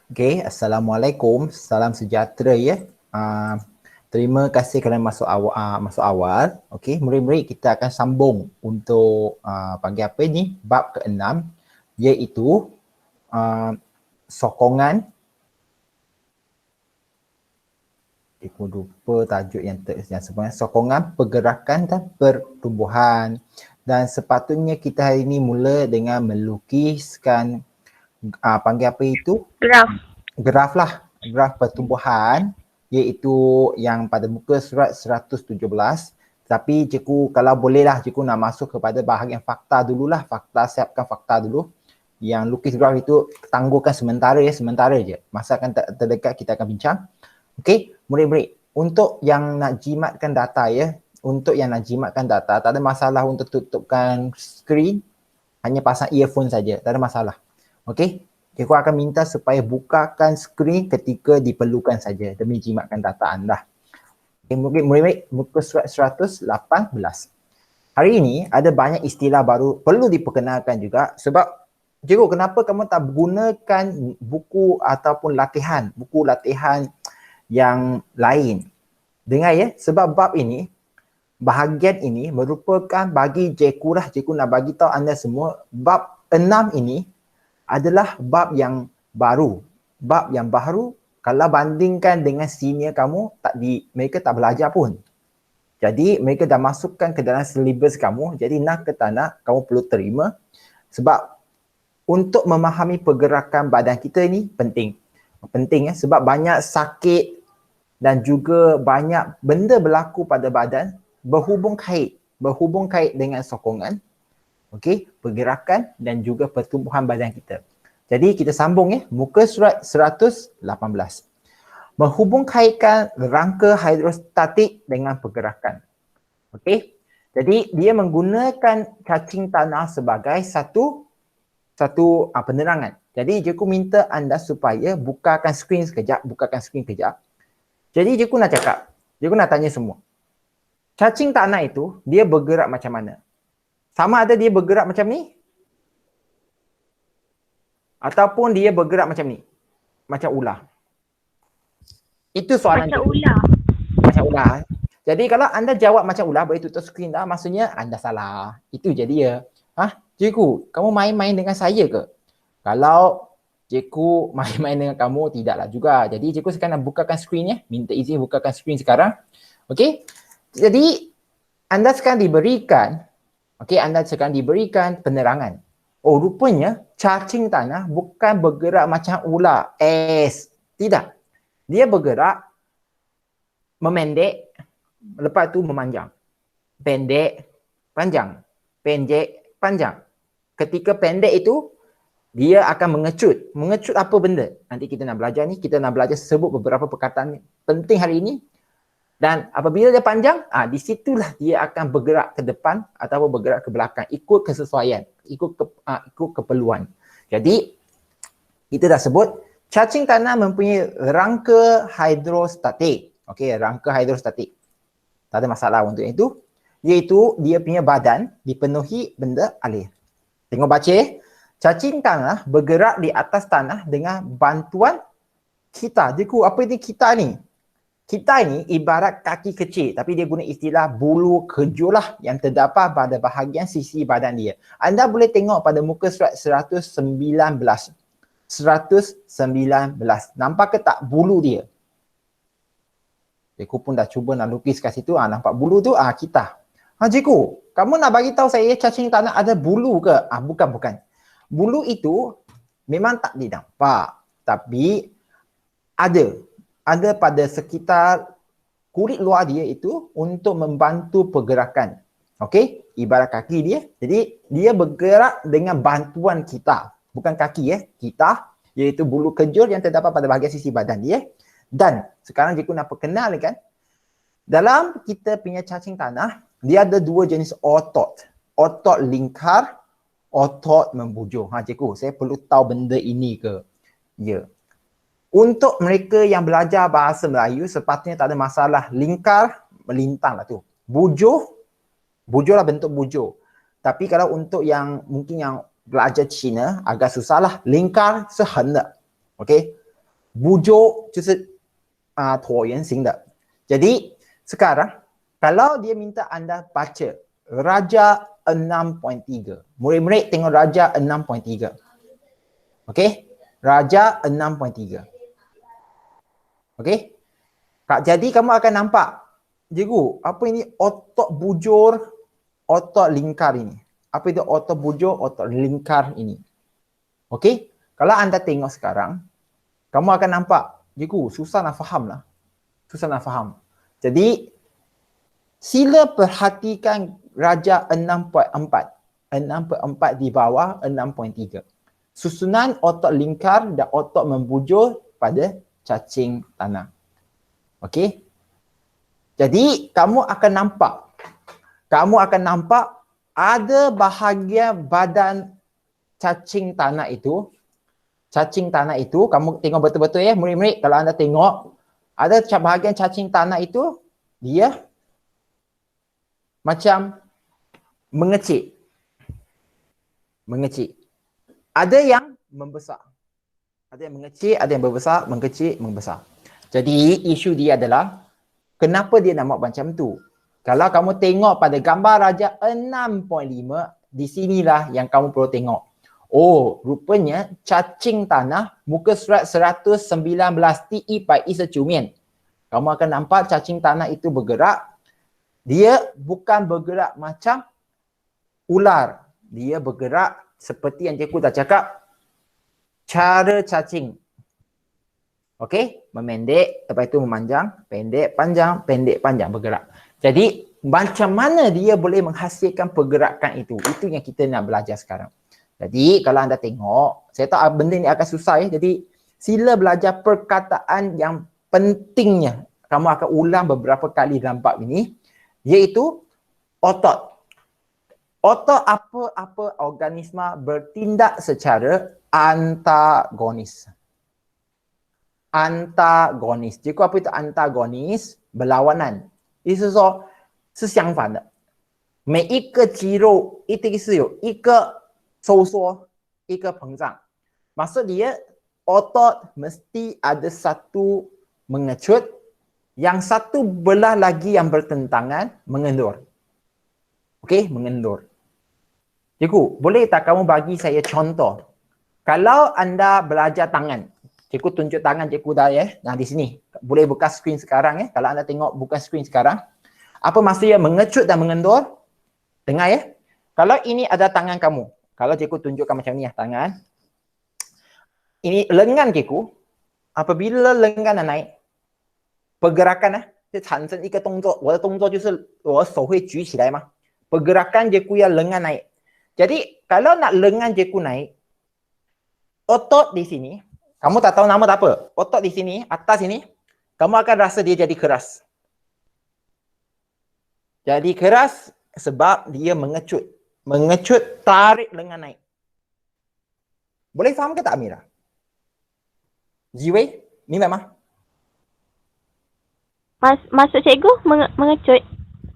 Okay, Assalamualaikum, salam sejahtera ya. Terima kasih kerana masuk awal. Okey, murid-murid kita akan sambung untuk panggil apa ni? Bab ke-6 iaitu sokongan. Aku lupa tajuk yang sebenarnya, sokongan pergerakan dan pertumbuhan. Dan sepatutnya kita hari ini mula dengan melukiskan panggil apa itu? Graf lah, graf pertumbuhan, iaitu yang pada muka surat 117. Tapi cikgu kalau bolehlah cikgu nak masuk kepada bahagian fakta dululah. Siapkan fakta dulu. Yang lukis graf itu tangguhkan sementara je. Masa akan terdekat kita akan bincang. Okey, murid-murid, untuk yang nak jimatkan data tak ada masalah untuk tutupkan skrin, hanya pasang earphone saja, tak ada masalah. Okey, cikgu akan minta supaya bukakan skrin ketika diperlukan saja demi jimatkan data anda. Okay, murid-murid, muka surat 118. Hari ini ada banyak istilah baru perlu diperkenalkan juga sebab cikgu, kenapa kamu tak gunakan buku ataupun buku latihan yang lain? Dengar ya, sebab bab ini, bahagian ini merupakan bagi cikgu nak bagi tahu anda semua, bab 6 ini adalah bab yang baru. Bab yang baru kalau bandingkan dengan senior kamu, mereka tak belajar pun. Jadi mereka dah masukkan ke dalam silibus kamu, jadi nak ke tak nak, kamu perlu terima. Sebab untuk memahami pergerakan badan kita ni penting. Penting ya, sebab banyak sakit dan juga banyak benda berlaku pada badan berhubung kait dengan sokongan, okey, pergerakan dan juga pertumbuhan badan kita. Jadi kita sambung ya, muka surat 118. Menghubung kaitkan rangka hidrostatik dengan pergerakan. Okey. Jadi dia menggunakan cacing tanah sebagai satu penerangan. Jadi cikgu minta anda supaya bukakan skrin sekejap. Jadi cikgu nak tanya semua. Cacing tanah itu dia bergerak macam mana? Sama ada dia bergerak macam ni? Ataupun dia bergerak macam ni? Macam ular? Itu soalan macam ular. Macam ular. Jadi kalau anda jawab macam ular, boleh tutup skrin dah, maksudnya anda salah. Itu je dia. Cikgu, kamu main-main dengan saya ke? Kalau cikgu main-main dengan kamu, tidaklah juga. Jadi cikgu sekarang nak bukakan skrin ya. Minta izin bukakan skrin sekarang. Okey. Jadi anda sekarang diberikan penerangan. Oh, rupanya cacing tanah bukan bergerak macam ular. Tidak. Dia bergerak memendek, lepas tu memanjang. Pendek, panjang. Pendek, panjang. Ketika pendek itu, dia akan mengecut. Mengecut apa benda? Nanti kita nak belajar ni, kita nak belajar sebut beberapa perkataan penting hari ini. Dan apabila dia panjang, di situlah dia akan bergerak ke depan atau bergerak ke belakang, ikut kesesuaian, ikut keperluan. Jadi, kita dah sebut, cacing tanah mempunyai rangka hidrostatik. Okey, rangka hidrostatik. Tak ada masalah untuk itu. Iaitu dia punya badan dipenuhi benda air. Tengok baca. Cacing tanah bergerak di atas tanah dengan bantuan kita. Cikgu, apa ini kita ni? Kita ini ibarat kaki kecil, tapi dia guna istilah bulu kejul lah yang terdapat pada bahagian sisi badan dia. Anda boleh tengok pada muka surat 119. 119. Nampak ke tak bulu dia? Cikgu pun dah cuba nak lukis kat situ. Nampak bulu tu? Kita. Cikgu, kamu nak bagi tahu saya cacing tanah ada bulu ke? Bukan. Bulu itu memang tak didampak. Tapi ada pada sekitar kulit luar dia itu untuk membantu pergerakan. Okey, ibarat kaki dia. Jadi dia bergerak dengan bantuan kita. Bukan kaki kita, iaitu bulu kejul yang terdapat pada bahagian sisi badan dia. Dan sekarang cikgu nak perkenalkan, dalam kita punya cacing tanah, dia ada dua jenis otot. Otot lingkar, otot membujur. Cikgu, saya perlu tahu benda ini ke? Ya. Untuk mereka yang belajar bahasa Melayu, sepatutnya tak ada masalah. Lingkar, melintang lah tu. Bujur lah bentuk bujur. Tapi kalau untuk yang mungkin yang belajar Cina, agak susah lah. Lingkar, sehendak. Okey? bujur 就是椭圆形的。Jadi sekarang kalau dia minta anda baca Raja 6.3. Murid-murid tengok Raja 6.3. Okey? Raja 6.3. Okey? Jadi kamu akan nampak, cikgu, apa ini otot bujur, otot lingkar ini? Apa itu otot bujur, otot lingkar ini? Okey? Kalau anda tengok sekarang, kamu akan nampak, cikgu, susah nak faham lah. Susah nak faham. Jadi, sila perhatikan Raja 6.4. 6.4 di bawah 6.3. Susunan otot lingkar dan otot membujur pada cacing tanah. Okey? Jadi, kamu akan nampak ada bahagian badan cacing tanah itu, kamu tengok betul-betul ya, murid-murid, kalau anda tengok, ada bahagian cacing tanah itu, dia macam mengecil. Ada yang membesar. Ada yang mengecil, ada yang membesar, mengecil, membesar. Jadi isu dia adalah kenapa dia nak buat macam tu? Kalau kamu tengok pada gambar Raja 6.5, di sinilah yang kamu perlu tengok. Oh, rupanya cacing tanah muka surat 119 TI Pai Secumian. Kamu akan nampak cacing tanah itu bergerak. Dia bukan bergerak macam ular. Dia bergerak seperti yang cikgu dah cakap, cara cacing. Okey, memendek, lepas itu memanjang, pendek, panjang bergerak. Jadi, macam mana dia boleh menghasilkan pergerakan itu? Itu yang kita nak belajar sekarang. Jadi, kalau anda tengok, saya tahu benda ni akan susah ya. Jadi, sila belajar perkataan yang pentingnya. Kamu akan ulang beberapa kali dalam bab ini, iaitu otot. Otot apa-apa organisma bertindak secara antagonis. Cikgu, apa itu antagonis? Berlawanan. 意思是说是相反的，每一个肌肉一定是有一个收缩，一个膨胀。Maksud dia otot mesti ada satu mengecut, yang satu belah lagi yang bertentangan mengendur. Okey, mengendur. Cikgu, boleh tak kamu bagi saya contoh? Kalau anda belajar tangan, cikgu tunjuk tangan cikgu dah ya. Nah di sini. Boleh buka skrin sekarang ya. Kalau anda tengok buka skrin sekarang. Apa maksudnya mengecut dan mengendur? Dengar ya. Kalau ini ada tangan kamu. Kalau cikgu tunjukkan macam ni ya tangan. Ini lengan cikgu. Apabila lengan naik. Pergerakan 就产生一个动作。我的动作就是我手会举起来嘛。Pergerakan cikgu ya lengan naik. Jadi kalau nak lengan cikgu naik. Otot di sini. Kamu tak tahu nama tak apa. Otot di sini, atas ini, kamu akan rasa dia jadi keras. Jadi keras sebab dia mengecut. Mengecut, tarik lengan naik. Boleh faham ke tak Amira? Ziwei, ni memang. Maksud cikgu mengecut?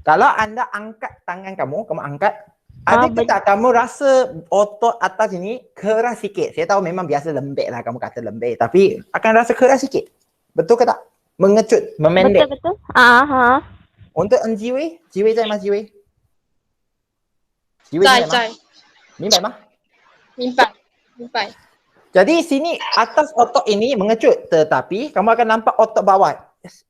Kalau anda angkat tangan kamu angkat, ada ke tak kamu rasa otot atas ini keras sikit? Saya tahu memang biasa lembek lah kamu kata lembek. Tapi akan rasa keras sikit. Betul ke tak? Mengecut, memendek. Betul. Untuk Jiwei在吗？Jiwei 在。明白吗？明白。 Jadi sini atas otot ini mengecut. Tetapi kamu akan nampak otot bawah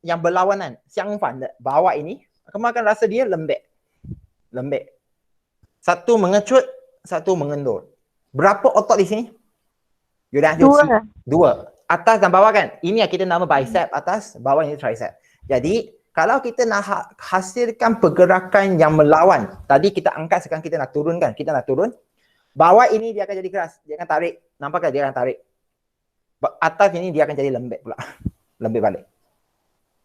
yang berlawanan. 相反的 bawah ini, kamu akan rasa dia lembek. Satu mengecut, satu mengendur. Berapa otot di sini? Dua. Atas dan bawah kan? Ini yang kita nama bicep atas, bawah ini tricep. Jadi, kalau kita nak hasilkan pergerakan yang melawan, tadi kita angkat, sekarang kita nak turun kan? Kita nak turun. Bawah ini dia akan jadi keras. Dia akan tarik. Nampak kan? Dia akan tarik. Atas ini dia akan jadi lembek pula. Lembek balik.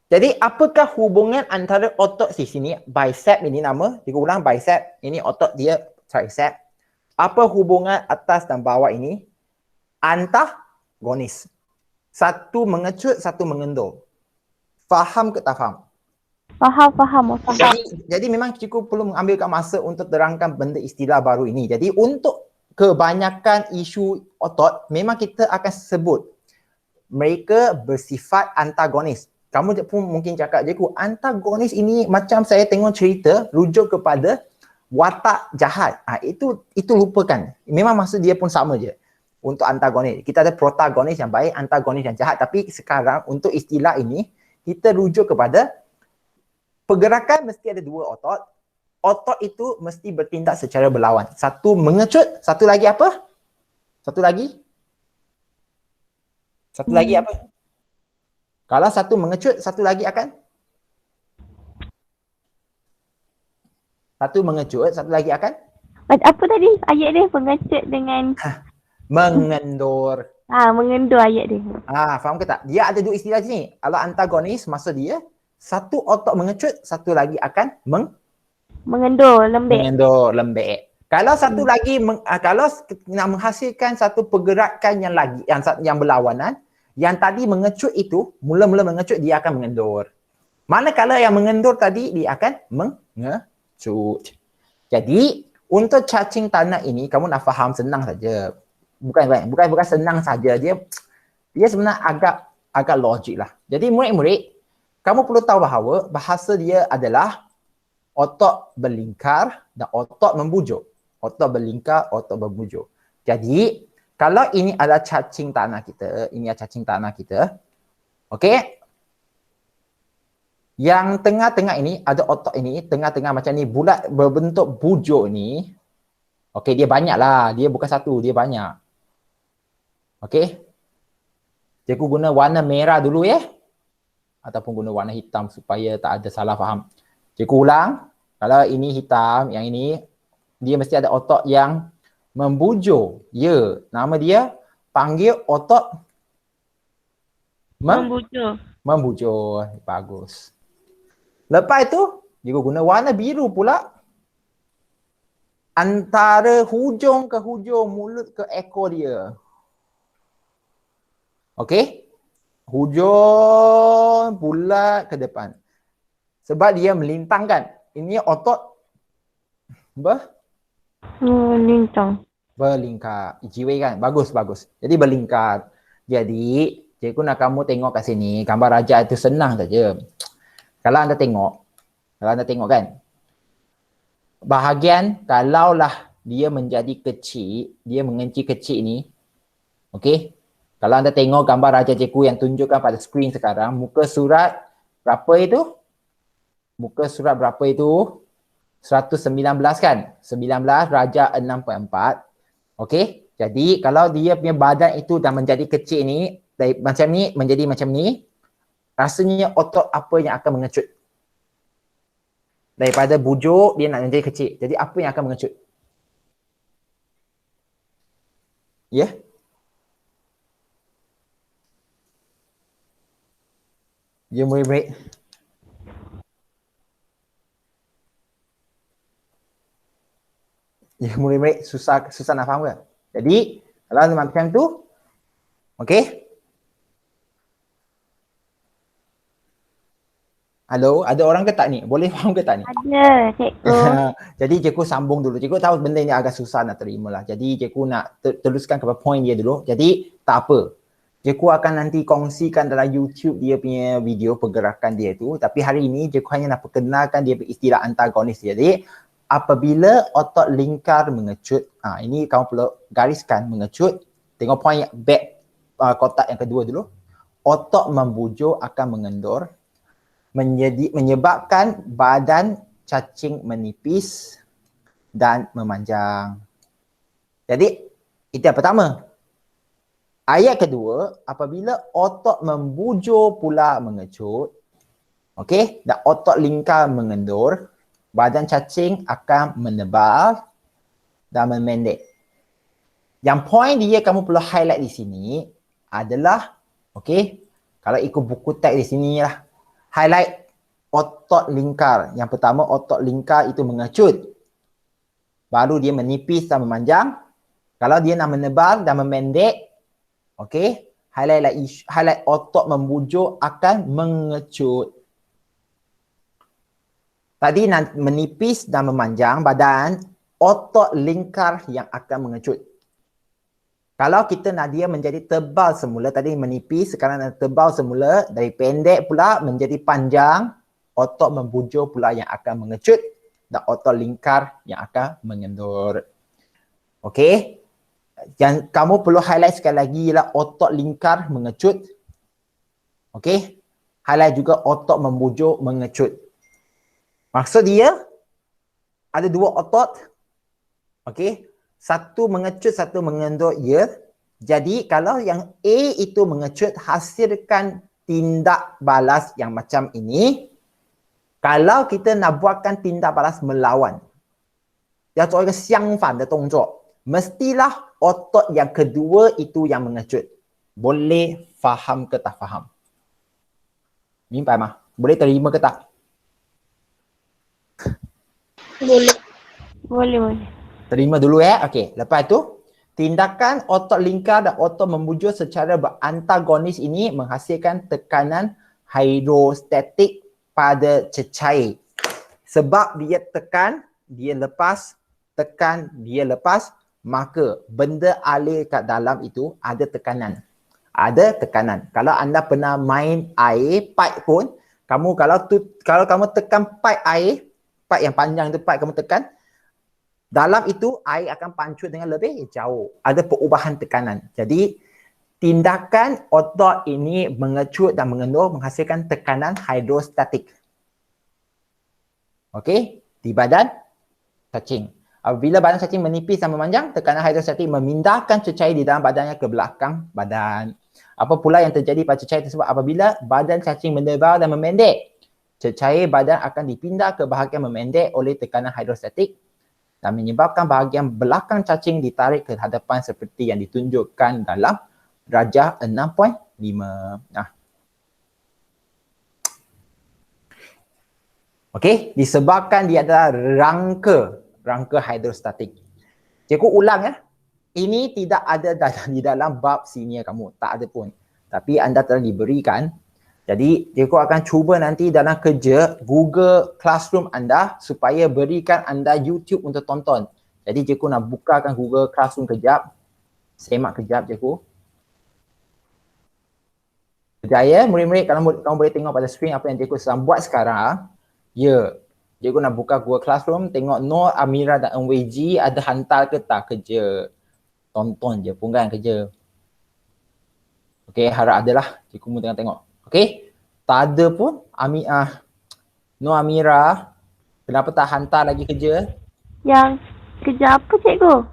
Jadi apakah hubungan antara otot di sini, bicep ini nama, kita ulang bicep, ini otot dia tricep. Apa hubungan atas dan bawah ini? Antagonis. Satu mengecut, satu mengendur. Faham ke tak faham? Faham. Jadi memang cikgu perlu mengambilkan masa untuk terangkan benda istilah baru ini. Jadi untuk kebanyakan isu otot, memang kita akan sebut mereka bersifat antagonis. Kamu pun mungkin cakap, cikgu, antagonis ini macam saya tengok cerita rujuk kepada watak jahat. Itu lupakan. Memang maksud dia pun sama je. Untuk antagonis, kita ada protagonis yang baik, antagonis yang jahat. Tapi sekarang untuk istilah ini, kita rujuk kepada pergerakan mesti ada dua otot. Otot itu mesti bertindak secara berlawan. Satu mengecut, satu lagi apa? Satu lagi? Satu lagi apa? Kalau satu mengecut, satu lagi akan? Satu mengecut, satu lagi akan? Apa tadi ayat dia? Pengecut dengan Mengendur. mengendur ayat dia. Faham ke tak? Dia ada dua istilah sini. Kalau antagonis, maksud dia satu otot mengecut, satu lagi akan Mengendur, lembek. mengendur, lembek. Kalau satu lagi kalau nak menghasilkan satu pergerakan yang lagi yang berlawanan, yang tadi mengecut itu, mula-mula mengecut dia akan mengendur. Manakala yang mengendur tadi dia akan mengecut. Jadi, untuk cacing tanah ini kamu nak faham senang saja. Bukan senang saja, dia sebenarnya agak logik lah. Jadi murid-murid, kamu perlu tahu bahawa bahasa dia adalah otot berlingkar dan otot membujuk. Otot berlingkar, otot membujuk. Jadi, kalau ini adalah cacing tanah kita, ini adalah cacing tanah kita. Okey? Yang tengah-tengah ini ada otot ini, tengah-tengah macam ni bulat berbentuk bujuk ni. Okey, dia banyak lah. Dia bukan satu, dia banyak. Okey? Cikgu guna warna merah dulu ya. Ataupun guna warna hitam supaya tak ada salah faham. Cikgu ulang. Kalau ini hitam, yang ini dia mesti ada otot yang membujur. Ya, nama dia panggil otot Membujur. membujur. Bagus. Lepas itu, cikgu guna warna biru pula. Antara hujung ke hujung, mulut ke ekor dia. Okey? Hujung bulat ke depan. Sebab dia melintangkan. Ini otot Lintang. berlingkar. Jiwa kan? Bagus, bagus. Jadi berlingkar. Jadi, cikgu nak kamu tengok kat sini, gambar raja itu senang saja. Kalau anda tengok kan, bahagian kalaulah dia menjadi kecil, dia mengecil kecil ni, okey? Kalau anda tengok gambar raja cikgu yang tunjukkan pada skrin sekarang, muka surat berapa itu? Muka surat berapa itu? 119 kan? 19 raja 6.4. Okey? Jadi kalau dia punya badan itu dah menjadi kecil ni, dari macam ni menjadi macam ni, rasanya otot apa yang akan mengecut? Daripada bujuk dia nak menjadi kecil. Jadi apa yang akan mengecut? Ya? Ya murid-murid. Ya murid-murid susah nak faham ke? Jadi kalau macam tu, okey? Halo, ada orang ke tak ni? Boleh faham ke tak ni? Ada, cikgu. Jadi cikgu sambung dulu. Cikgu tahu benda ni agak susah nak terima lah. Jadi cikgu nak teruskan kepada point dia dulu. Jadi tak apa. Cikgu akan nanti kongsikan dalam YouTube dia punya video pergerakan dia tu. Tapi hari ini cikgu hanya nak perkenalkan dia istilah antagonis. Jadi apabila otot lingkar mengecut, ini kamu perlu gariskan mengecut. Tengok point back kotak yang kedua dulu. Otot membujur akan mengendur. Menyebabkan badan cacing menipis dan memanjang. Jadi, itu yang pertama. Ayat kedua, apabila otot membujur pula mengecut, okey, dan otot lingkar mengendur, badan cacing akan menebal dan memendek. Yang point dia kamu perlu highlight di sini adalah, okey, kalau ikut buku teks di sini lah, highlight otot lingkar. Yang pertama, otot lingkar itu mengecut. Baru dia menipis dan memanjang. Kalau dia nak menebal dan memendek, okey, highlight otot membujur akan mengecut. Tadi nak menipis dan memanjang badan, otot lingkar yang akan mengecut. Kalau kita nak dia menjadi tebal semula, tadi menipis, sekarang nak tebal semula, dari pendek pula menjadi panjang, otot membujur pula yang akan mengecut dan otot lingkar yang akan mengendur. Okey? Yang kamu perlu highlight sekali lagi ialah otot lingkar mengecut. Okey? Highlight juga otot membujur mengecut. Maksud dia ada dua otot. Okey? Satu mengecut, satu mengendur, ya. Jadi kalau yang A itu mengecut, hasilkan tindak balas yang macam ini. Kalau kita nak buatkan tindak balas melawan, 要做一个相反的动作, mestilah otot yang kedua itu yang mengecut. Boleh faham ke tak faham? Mimpai mah? Boleh terima ke tak? Boleh. Boleh. Terima dulu ya. Okey, lepas tu tindakan otot lingkar dan otot membujur secara berantagonis ini menghasilkan tekanan hidrostatik pada cecair. Sebab dia tekan, dia lepas, tekan, dia lepas, maka benda alir kat dalam itu ada tekanan. Ada tekanan. Kalau anda pernah main air, pipe pun, kalau kamu tekan pipe air, pipe yang panjang tu pipe kamu tekan, dalam itu air akan pancut dengan lebih jauh. Ada perubahan tekanan. Jadi tindakan otot ini mengecut dan mengendur menghasilkan tekanan hidrostatik. Okey, di badan cacing. Apabila badan cacing menipis dan memanjang, tekanan hidrostatik memindahkan cecair di dalam badannya ke belakang badan. Apa pula yang terjadi pada cecair tersebut apabila badan cacing mendebar dan memendek? Cecair badan akan dipindah ke bahagian memendek oleh tekanan hidrostatik dan menyebabkan bahagian belakang cacing ditarik ke hadapan seperti yang ditunjukkan dalam rajah 6.5. Okey, disebabkan dia adalah rangka hidrostatik. Cikgu ulang ya. Ini tidak ada di dalam bab senior kamu, tak ada pun. Tapi anda telah diberikan. Jadi cikgu akan cuba nanti dalam kerja Google Classroom anda supaya berikan anda YouTube untuk tonton. Jadi cikgu nak bukakan Google Classroom kejap. Semak kejap cikgu. Kejap ya, murid-murid, kalau kamu boleh tengok pada skrin apa yang cikgu sedang buat sekarang. Ya, cikgu nak buka Google Classroom, tengok Nur, Amira dan NWG ada hantar ke tak kerja. Tonton je, punggan kerja. Okey, harap adalah. Cikgu mu tengah tengok. Okey, tak ada pun Nur Amira, kenapa tak hantar lagi kerja? Yang kerja apa cikgu?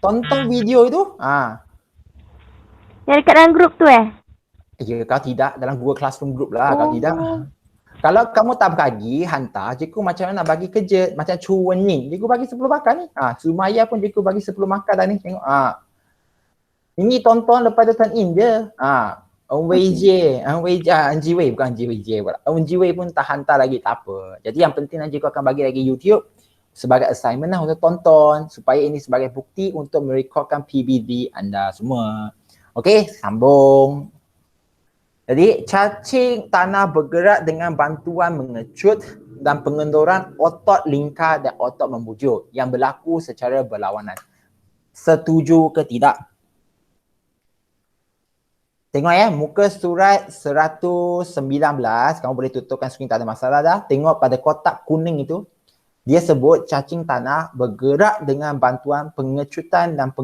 Tonton video itu. Yang dekat dalam grup tu Ya, kalau tidak dalam Google Classroom group lah. Kalau tidak, kalau kamu tak bagi hantar, cikgu macam mana nak bagi kerja? Macam cuan ni. Cikgu bagi 10 markah ni. Sumaya pun cikgu bagi 10 markah dah ni. Tengok. Ini tonton lepas tu turn in je. NWJ, NGW bukan NGWJ pula. NGW pun tak hantar lagi, tak apa. Jadi yang penting nanti cikgu akan bagi lagi YouTube sebagai assignment lah untuk tonton supaya ini sebagai bukti untuk merekodkan PBD anda semua. Okey, sambung. Jadi cacing tanah bergerak dengan bantuan mengecut dan pengendoran otot lingkar dan otot membujur yang berlaku secara berlawanan. Setuju ke tidak? Tengok ya, muka surat 119, kamu boleh tutupkan skrin, tak ada masalah dah. Tengok pada kotak kuning itu, dia sebut cacing tanah bergerak dengan bantuan pengecutan dan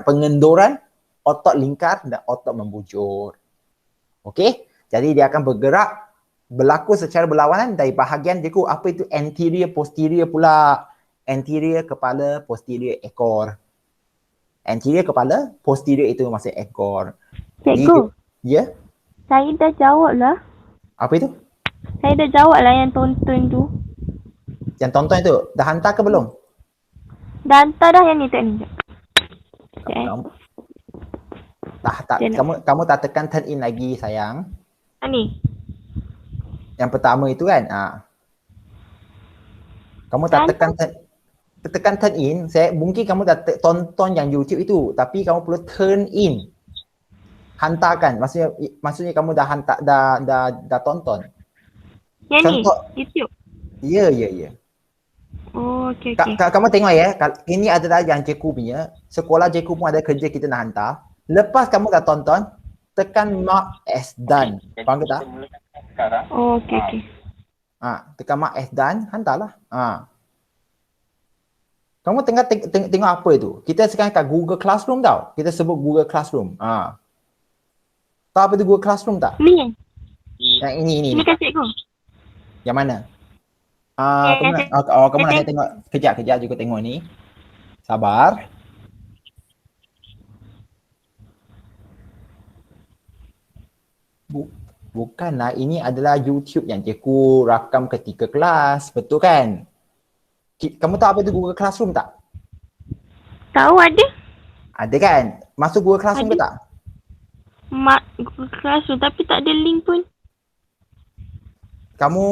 pengendoran otot lingkar dan otot membujur. Okey, jadi dia akan bergerak berlaku secara berlawanan dari bahagian cikgu. Apa itu anterior posterior pula? Anterior kepala, posterior ekor. Anterior kepala, posterior itu maksud ekor. Cikgu, Ya? saya dah jawab lah. Apa itu? Saya dah jawab lah yang tonton tu. Yang tonton itu, dah hantar ke belum? Dah hantar dah yang ni tak ni. Kamu, kamu tak tekan turn in lagi sayang. Ni. Yang pertama itu kan. Kamu tak tekan turn in, mungkin kamu dah tonton yang YouTube itu, tapi kamu perlu turn in. Hantarkan. Maksudnya kamu dah hantar dah tonton. Yang Contoh, ni, YouTube. Ya. Oh, okey okey. Kamu tengok ya, ini adalah yang cikgu punya. Sekolah cikgu pun ada kerja kita nak hantar. Lepas kamu dah tonton, tekan mark as done. Faham ke tak? Oh, okey okey. Tekan mark as done, hantarlah. Kamu tengah tengok apa itu? Kita sekarang kat Google Classroom tau. Kita sebut Google Classroom. Tahu apa itu Google Classroom tak? Ni. Yang ini. Ni kan cikgu. Yang mana? Eh, Kamu nak, kamu nak saya tengok. Kejap juga tengok ni. Sabar. Bukanlah, ini adalah YouTube yang cikgu rakam ketika kelas. Betul kan? Kamu tahu apa itu Google Classroom tak? Tahu ada. Ada kan? Masuk Google Classroom ke tak? Mak kelas tu tapi tak ada link pun. Kamu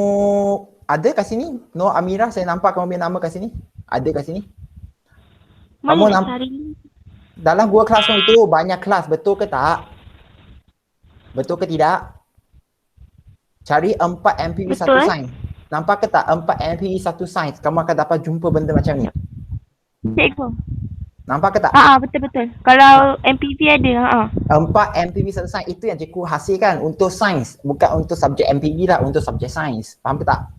ada kat sini? No Amira, saya nampak kamu punya nama kat sini. Ada kat sini? Kamu Mana nak cari link? Dalam Google Classroom itu banyak kelas, betul ke tak? Betul ke tidak? Cari 4 MPV 1 Betul. sains. Nampak ke tak 4 MPV 1 sains? Kamu akan dapat jumpa benda macam ni. Cikgu. Nampak ke tak? Betul. Kalau MPV ada, 4 MPV 1 sains itu yang cikgu hasilkan untuk sains. Bukan untuk subjek MPV lah, untuk subjek sains. Faham ke tak?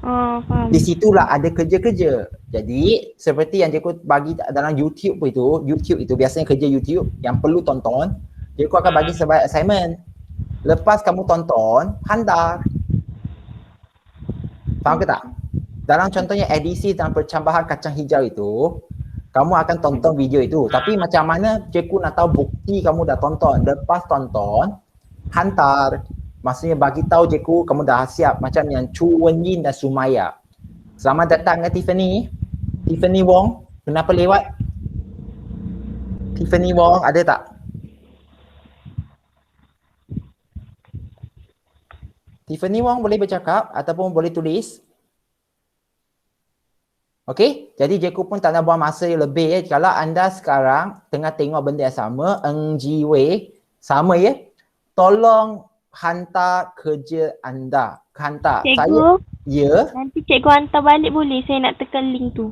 Oh, faham. Di situlah ada kerja-kerja. Jadi seperti yang cikgu bagi dalam YouTube itu biasanya kerja YouTube yang perlu tonton. Cikgu akan bagi sebagai assignment. Lepas kamu tonton, hantar. Faham ke tak? Dalam contohnya edisi dan percambahan kacang hijau itu, kamu akan tonton video itu. Tapi macam mana cikgu nak tahu bukti kamu dah tonton. Lepas tonton, hantar. Maksudnya bagi tahu cikgu kamu dah siap. Macam yang Chu Wenyin dan Sumaya. Selamat datang ke Tiffany. Tiffany Wong, kenapa lewat? Tiffany Wong ada tak? Tiffany Wong boleh bercakap ataupun boleh tulis. Okey, jadi cikgu pun tak nak buang masa lebih ya. Kalau anda sekarang tengah tengok benda yang sama, Eng Ji Wei, sama ya. Tolong hantar kerja anda. Hantar. Cikgu, ya. nanti cikgu hantar balik boleh? Saya nak tekan link tu.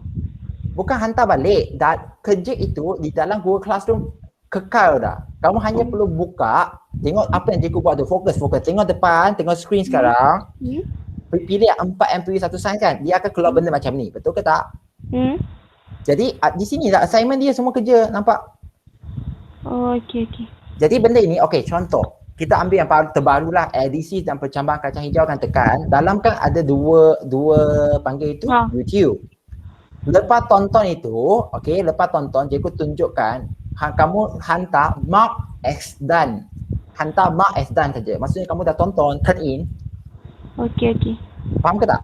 Bukan hantar balik. Kerja itu di dalam Google Classroom kekal dah. Kamu hanya perlu buka, tengok apa yang cikgu buat tu. Fokus. Tengok depan, tengok screen sekarang. Pilih 4 MPV 1 sains kan, dia akan keluar benda macam ni. Betul ke tak? Jadi di sini lah assignment dia semua kerja, nampak? Oh, okey. Jadi benda ini, okey, contoh. Kita ambil yang terbaru lah, edisi dan percambahan kacang hijau kan tekan. Dalam kan ada dua panggil itu, YouTube. Lepas tonton itu, okey, lepas tonton, cikgu tunjukkan, kamu hantar mark as done. Hantar mark as done saja. Maksudnya kamu dah tonton, turn in. Okey. Faham ke tak?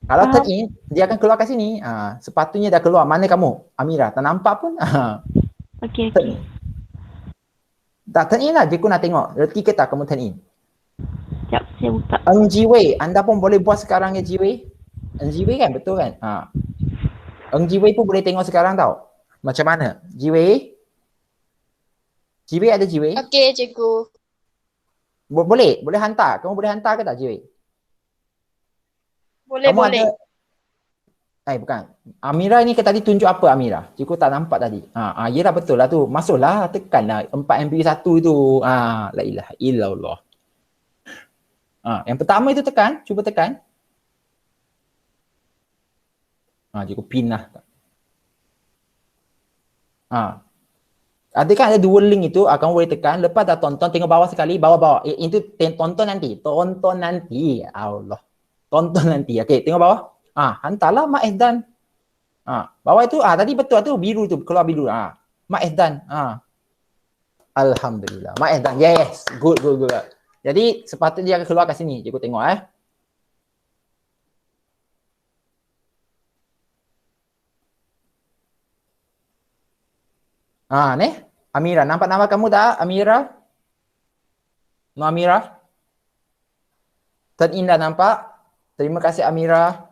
Kalau turn in, dia akan keluar kat sini. Sepatutnya dah keluar. Mana kamu? Amira, tak nampak pun. Okey. Tak turn in lah. Cikgu nak tengok. Reti ke tak kamu turn in? Sekejap, saya buka. Eng Ji Wei, anda pun boleh buat sekarang ya Ji Wei. Eng Ji Wei kan? Betul kan? Eng Ji Wei pun boleh tengok sekarang tau. Macam mana? Ji Wei? Ji Wei ada Ji Wei? Okey, cikgu. Boleh hantar. Kamu boleh hantar ke tak Ji Wei? Boleh. Bukan. Amira ni tadi tunjuk apa Amira? Cikgu tak nampak tadi. Yelah betul lah tu. Masuklah, tekanlah 4 MP1 tu. La ilaha illallah. Yang pertama itu tekan, cuba tekan. Cikgu pin lah. Ada kan ada dua link itu, kamu boleh tekan. Lepas dah tonton, tengok bawah sekali, bawah. Itu tonton nanti. Allah. Tonton nanti. Okey, tengok bawah. Hantarlah Mak Esdan. Bawah itu, tadi betul tu, biru tu, keluar biru. Mak Esdan. Alhamdulillah. Mak Esdan, yes. Good. Jadi, sepatutnya dia akan keluar kat sini. Cikgu tengok Ni. Amira, nampak nama kamu tak? Amira? No Amira? Turn in dah nampak? Terima kasih Amira.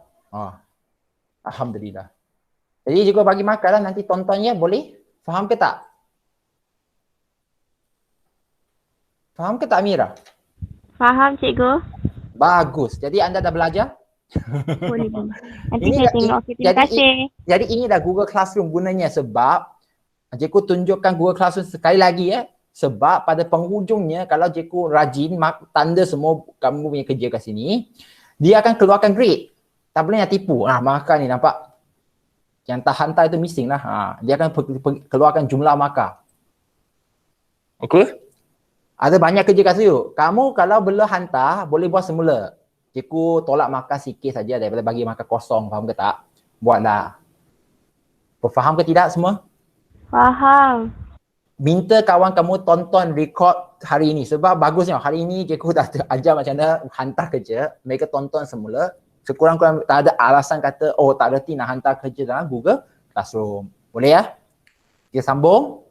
Alhamdulillah. Jadi juga bagi makan lah, nanti tontonnya boleh? Faham ke tak? Faham ke tak Amira? Faham cikgu. Bagus. Jadi anda dah belajar? Boleh. Nanti Ini saya dah- tengok. i- Okay, terima kasih. Jadi ini dah Google Classroom gunanya sebab Cikgu tunjukkan Google Classroom sekali lagi ya. Sebab pada penghujungnya kalau cikgu rajin tanda semua kamu punya kerja kat sini, dia akan keluarkan grade. Tak boleh nak tipu. Markah ni nampak. Yang tak hantar itu missing lah. Dia akan keluarkan jumlah markah. Okey? Ada banyak kerja kat situ. Kamu kalau belum hantar, boleh buat semula. Cikgu tolak markah sikit saja daripada bagi markah kosong. Faham ke tak? Buatlah. Faham ke tidak semua? Faham. Minta kawan kamu tonton record hari ini sebab bagusnya hari ini cikgu dah ajar macam mana hantar kerja, mereka tonton semula, sekurang-kurang tak ada alasan kata oh tak reti nak hantar kerja dalam Google Classroom. Boleh ya? Kita sambung.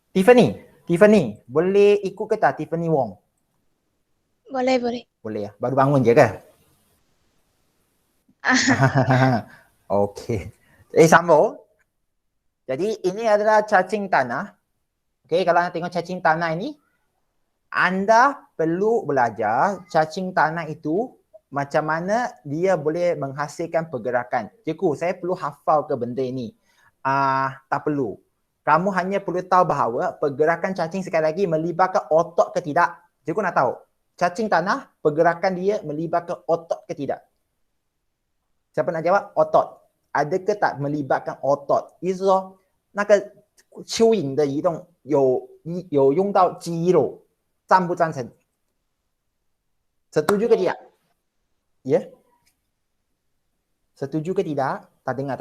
Tiffany, boleh ikut ke tak Tiffany Wong? Boleh, boleh. Boleh ya? Baru bangun je ke? Okey. Sambung. Jadi ini adalah cacing tanah. Okey, kalau anda tengok cacing tanah ini, anda perlu belajar cacing tanah itu macam mana dia boleh menghasilkan pergerakan. Cikgu, saya perlu hafal ke benda ini? Tak perlu. Kamu hanya perlu tahu bahawa pergerakan cacing sekali lagi melibatkan otot ke tidak. Cikgu nak tahu, cacing tanah pergerakan dia melibatkan otot ke tidak? Siapa nak jawab? Otot. Adakah tak melibatkan otot？意思说那个蚯蚓的移动有用到肌肉，赞不赞成？ Setuju ke tidak? Ya? Setuju ke tidak? Tak dengar.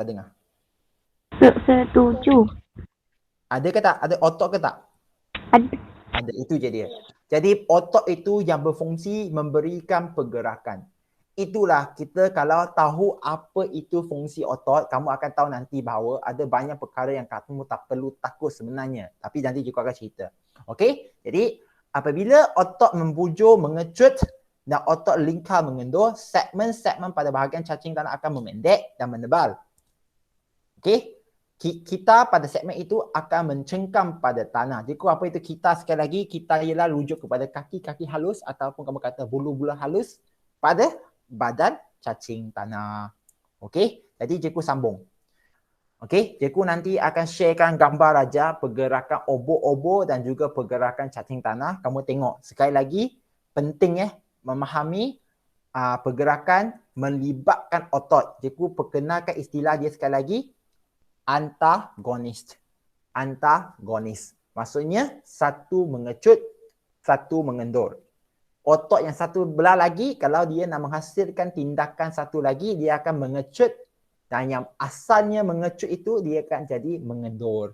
Setuju. Ada ke tak? Ada otot ke tak? Ada. Ada, itu je dia. Jadi otot itu yang berfungsi memberikan pergerakan. Itulah kita kalau tahu apa itu fungsi otot, kamu akan tahu nanti bahawa ada banyak perkara yang kamu tak perlu takut sebenarnya. Tapi nanti juga akan cerita. Okey? Jadi apabila otot membujur, mengecut dan otot lingkar mengendur, segmen-segmen pada bahagian cacing tanah akan memendek dan menebal. Okey? Kita pada segmen itu akan mencengkam pada tanah. Jadi apa itu kita sekali lagi? Kita ialah rujuk kepada kaki-kaki halus ataupun kamu kata bulu-bulu halus pada badan cacing tanah. Okey, jadi cikgu sambung. Okey, cikgu nanti akan sharekan gambar raja pergerakan obor-obor dan juga pergerakan cacing tanah. Kamu tengok sekali lagi penting memahami pergerakan melibatkan otot. Cikgu perkenalkan istilah dia sekali lagi, antagonis. Antagonis. Maksudnya satu mengecut, satu mengendur. Otot yang satu belah lagi, kalau dia nak menghasilkan tindakan satu lagi, dia akan mengecut. Dan yang asalnya mengecut itu, dia akan jadi mengendur.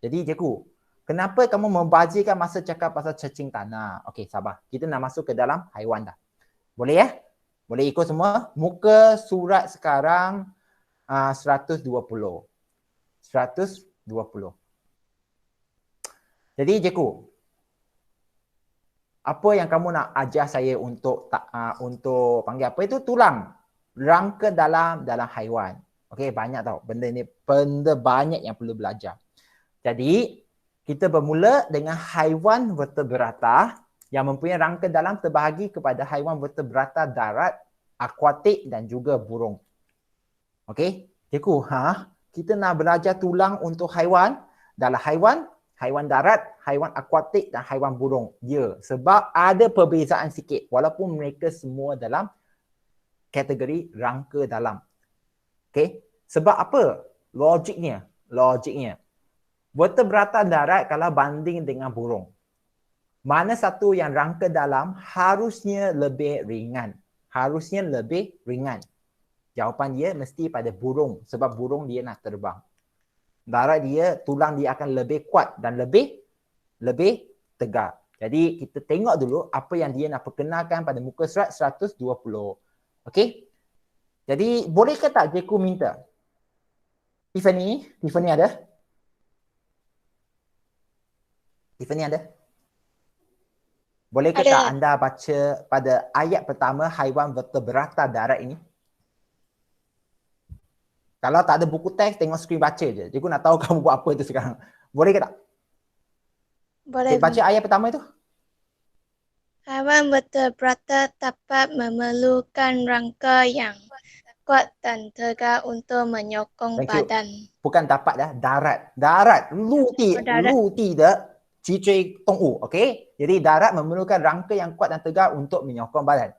Jadi cikgu, kenapa kamu membazirkan masa cakap pasal cacing tanah? Okey, sabar. Kita nak masuk ke dalam haiwan dah. Boleh ya? Boleh ikut semua? Muka surat sekarang 120. 120. Jadi cikgu, apa yang kamu nak ajar saya untuk panggil apa itu tulang rangka dalam haiwan. Okey, banyak tau benda ni, benda banyak yang perlu belajar. Jadi kita bermula dengan haiwan vertebrata yang mempunyai rangka dalam terbahagi kepada haiwan vertebrata darat, akuatik dan juga burung. Okey, cikgu, kita nak belajar tulang untuk haiwan dalam haiwan darat, haiwan akuatik dan haiwan burung. Ya, sebab ada perbezaan sikit walaupun mereka semua dalam kategori rangka dalam. Okey, sebab apa? Logiknya. Vertebrata darat kalau banding dengan burung, mana satu yang rangka dalam harusnya lebih ringan. Jawapan dia mesti pada burung sebab burung dia nak terbang. Darat dia, tulang dia akan lebih kuat dan lebih tegar. Jadi kita tengok dulu apa yang dia nak perkenalkan pada muka surat 120. Okey? Jadi boleh ke tak cikgu minta? Tiffany ada? Tiffany ada? Boleh ke Ada. tak anda baca pada ayat pertama haiwan vertebrata darat ini? Kalau tak ada buku teks, tengok skrin baca je. Cikgu nak tahu kamu buat apa tu sekarang. Boleh ke tak? Boleh. Baca ayat pertama itu. Haiwan vertebrata dapat memerlukan rangka yang kuat dan tegak untuk menyokong Thank you. badan. Bukan dapat dah, darat. Darat. Oh, darat. 陆地的脊椎动物. Okey. Jadi darat memerlukan rangka yang kuat dan tegak untuk menyokong badan.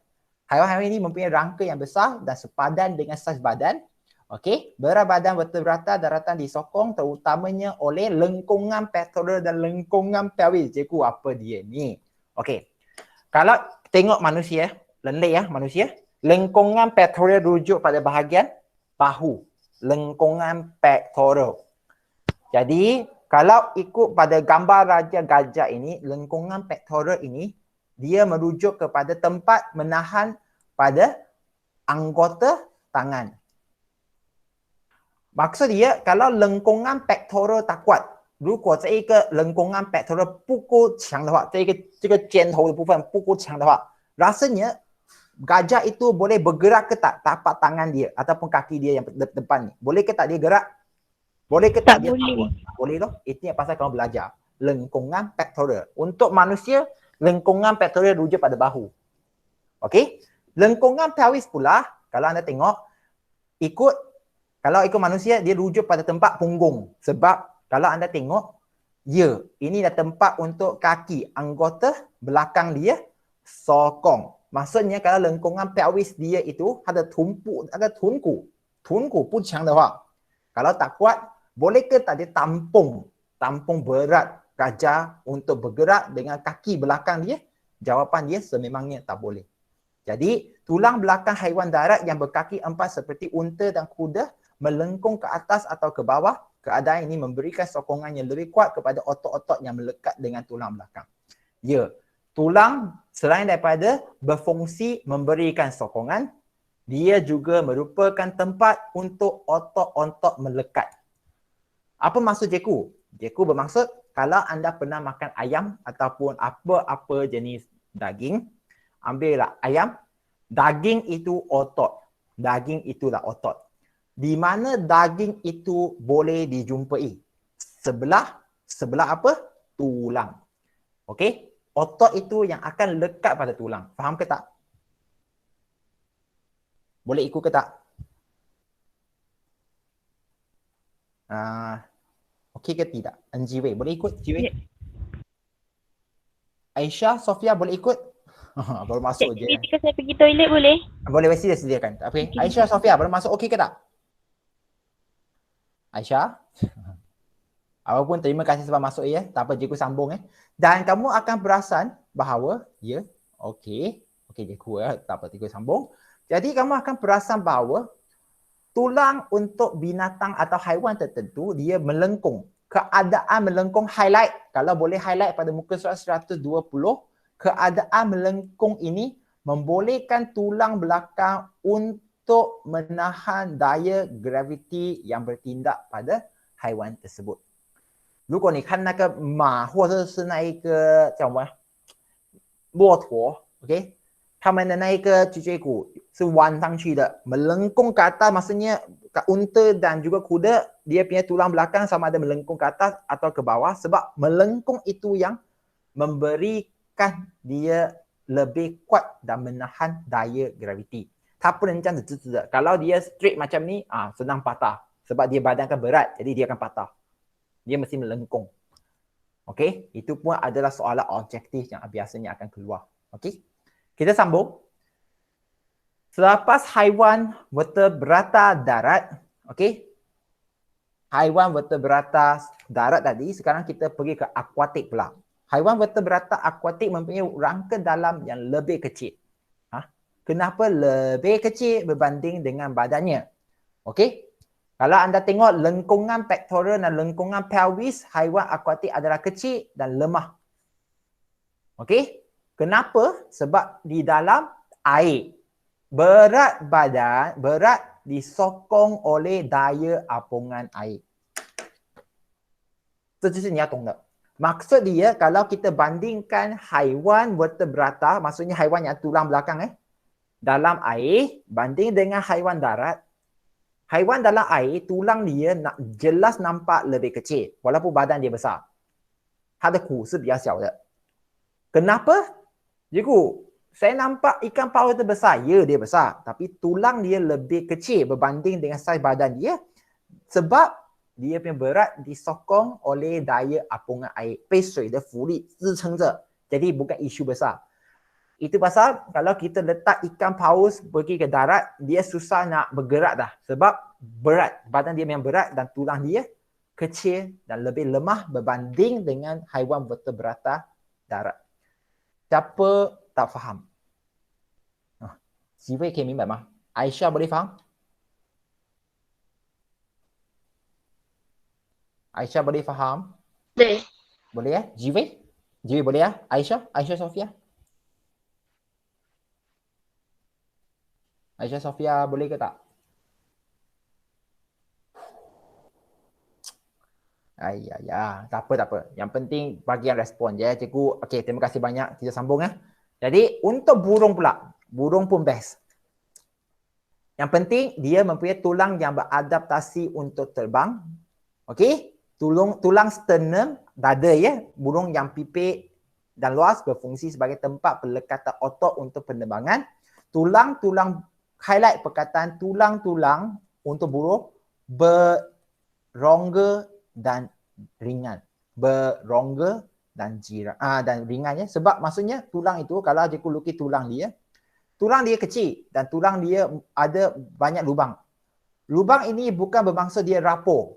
Haiwan-haiwan ini mempunyai rangka yang besar dan sepadan dengan saiz badan. Okey. Berat badan vertebrata daratan disokong terutamanya oleh lengkungan pectoral dan lengkungan pelvis. Cikgu, apa dia ni? Okey. Kalau tengok manusia, lelai ya manusia, lengkungan pectoral rujuk pada bahagian bahu. Lengkungan pectoral. Jadi kalau ikut pada gambar raja gajah ini, lengkungan pectoral ini dia merujuk kepada tempat menahan pada anggota tangan. Maksud dia kalau lengkungan pectoral tak kuat，如果这一个人工按 pectoral 不够强的话，这个肩头的部分不够强的话， rasanya gajah itu boleh bergerak ke tak tapak tangan dia ataupun kaki dia yang depan ni. Boleh ke tak dia gerak? Boleh ke tak, Tak dia boleh. Boleh loh. Itu yang pasal kamu belajar. Lengkungan pectoral. Untuk manusia, lengkungan pectoral rujuk pada bahu. Okey? Lengkungan pelvis pula, kalau anda tengok, kalau ikut manusia, dia rujuk pada tempat punggung. Sebab kalau anda tengok, ya, ini dah tempat untuk kaki, anggota belakang dia sokong. Maksudnya kalau lengkungan pelvis dia itu ada tumpu, ada tunku不强的话, kalau tak kuat, boleh ke tak dia tampung berat gajah untuk bergerak dengan kaki belakang dia? Jawapan dia sememangnya tak boleh. Jadi, tulang belakang haiwan darat yang berkaki empat seperti unta dan kuda melengkung ke atas atau ke bawah. Keadaan ini memberikan sokongan yang lebih kuat kepada otot-otot yang melekat dengan tulang belakang. Ya, tulang selain daripada berfungsi memberikan sokongan, dia juga merupakan tempat untuk otot-otot melekat. Apa maksud Jeku? Jeku bermaksud kalau anda pernah makan ayam ataupun apa-apa jenis daging, ambillah ayam, daging itu otot. Daging itulah otot. Di mana daging itu boleh dijumpai? Sebelah apa? Tulang. Okey? Otot itu yang akan lekat pada tulang. Faham ke tak? Boleh ikut ke tak? Okey ke tidak? NGW boleh ikut? GW? Ya. Aisyah, Sofia boleh ikut? Baru masuk je. Ketika saya pergi toilet boleh? Boleh, mesti dia sediakan. Okay. Aisyah, Sofia baru masuk okey ke tak? Aisyah? Apapun terima kasih sebab masuk ya. Tak apa, Cikgu sambung . Dan kamu akan perasan bahawa, ya, okey. Okey Cikgu tak apa, Cikgu sambung. Jadi kamu akan perasan bahawa tulang untuk binatang atau haiwan tertentu dia melengkung. Keadaan melengkung highlight. Kalau boleh highlight pada muka surat 120, keadaan melengkung ini membolehkan tulang belakang untuk menahan daya graviti yang bertindak pada haiwan tersebut. 如果你看那个马或者是那一个叫什么骆驼 ，OK， 他们的那一个脊椎骨是弯上去的， melengkung ke atas, maksudnya unta dan juga kuda dia punya tulang belakang sama ada melengkung ke atas atau ke bawah, sebab melengkung itu yang memberikan dia lebih kuat dan menahan daya graviti. 它不能这样子直直的， kalau dia straight macam ni, senang patah. Sebab dia badan kan berat, jadi dia akan patah. Dia mesti melengkung. Okey, itu pun adalah soalan objektif yang biasanya akan keluar. Okey, kita sambung. Selepas haiwan vertebrata darat, okey, haiwan vertebrata darat tadi, sekarang kita pergi ke akuatik pula. Haiwan vertebrata akuatik mempunyai rangka dalam yang lebih kecil. Kenapa lebih kecil berbanding dengan badannya? Okey, kalau anda tengok lengkungan pectoral dan lengkungan pelvis, haiwan akuatik adalah kecil dan lemah. Okey, kenapa? Sebab di dalam air. Berat disokong oleh daya apungan air. 这就是你要懂的。 Maksud dia kalau kita bandingkan haiwan vertebrata, maksudnya haiwan yang tulang belakang dalam air banding dengan haiwan darat. Haiwan dalam air, tulang dia jelas nampak lebih kecil walaupun badan dia besar. 它的骨是比较小的。 Kenapa? Cikgu, saya nampak ikan paus itu besar. Ya, dia besar. Tapi tulang dia lebih kecil berbanding dengan saiz badan dia. Sebab dia punya berat disokong oleh daya apungan air. 被水的浮力支撑着. Jadi bukan isu besar. Itu pasal kalau kita letak ikan paus pergi ke darat, dia susah nak bergerak dah. Sebab berat. Badan dia memang berat dan tulang dia kecil dan lebih lemah berbanding dengan haiwan vertebrata darat. Siapa tak faham? Ziwei 可以明白吗？ Aisyah boleh faham? Aisyah boleh faham? Boleh. Boleh ya? Ziwei? Ziwei boleh ya? Aisyah? Aisyah Sofia? Aisyah Sofia boleh ke tak? Tak apa, tak apa. Yang penting bagian respon je. Cikgu, okey, terima kasih banyak. Kita sambung ya. Jadi, untuk burung pula. Burung pun best. Yang penting, dia mempunyai tulang yang beradaptasi untuk terbang. Okey? Tulang sternum, dada ya. Burung yang pipik dan luas berfungsi sebagai tempat pelekatan otot untuk penerbangan. Tulang-tulang, highlight perkataan tulang-tulang untuk burung berongga dan ringan. Berongga dan dan ringan ya. Sebab maksudnya tulang itu, kalau cikgu lukis tulang dia kecil dan tulang dia ada banyak lubang. Lubang ini bukan bermaksud dia rapuh.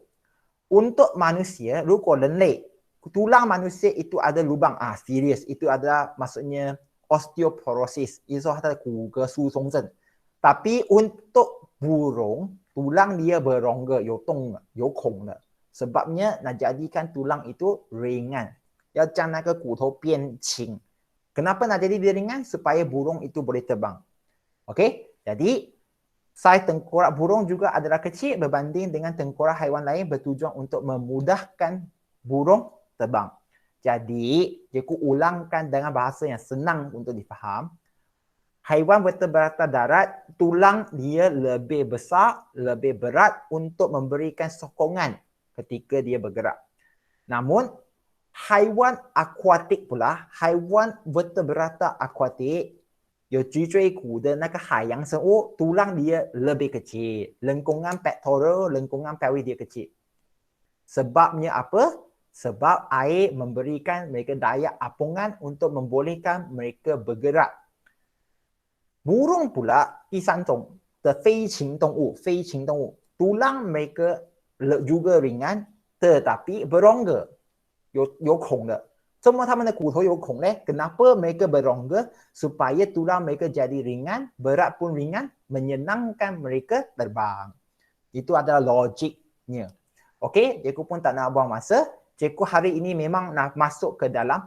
Untuk manusia, 如果人类 tulang manusia itu ada lubang, serius, itu adalah maksudnya osteoporosis, itu adalah 骨骼疏松症. Tapi untuk burung, tulang dia berongga, 有洞的，有孔的. Sebabnya nak jadikan tulang itu ringan. 要将那个骨头变轻. Kenapa nak jadi dia ringan? Supaya burung itu boleh terbang. Okey? Jadi saiz tengkorak burung juga adalah kecil berbanding dengan tengkorak haiwan lain bertujuan untuk memudahkan burung terbang. Jadi, cikgu ulangkan dengan bahasa yang senang untuk difaham. Haiwan vertebrata darat, tulang dia lebih besar, lebih berat untuk memberikan sokongan ketika dia bergerak. Namun, haiwan akuatik pula, haiwan vertebrata akuatik 有脊椎骨的那个海洋生物 tulang dia lebih kecil. Lengkungan pectoral, lengkungan pelvis dia kecil. Sebabnya apa? Sebab air memberikan mereka daya apungan untuk membolehkan mereka bergerak. Burung pula, 第三种的飞禽动物, tulang mereka juga ringan tetapi berongga, 有孔的。Semua 他们的骨头有孔嘞. Kenapa mereka berongga? Supaya tulang mereka jadi ringan, berat pun ringan, menyenangkan mereka terbang. Itu adalah logiknya. Okey, cikgu pun tak nak buang masa. Cikgu hari ini memang nak masuk ke dalam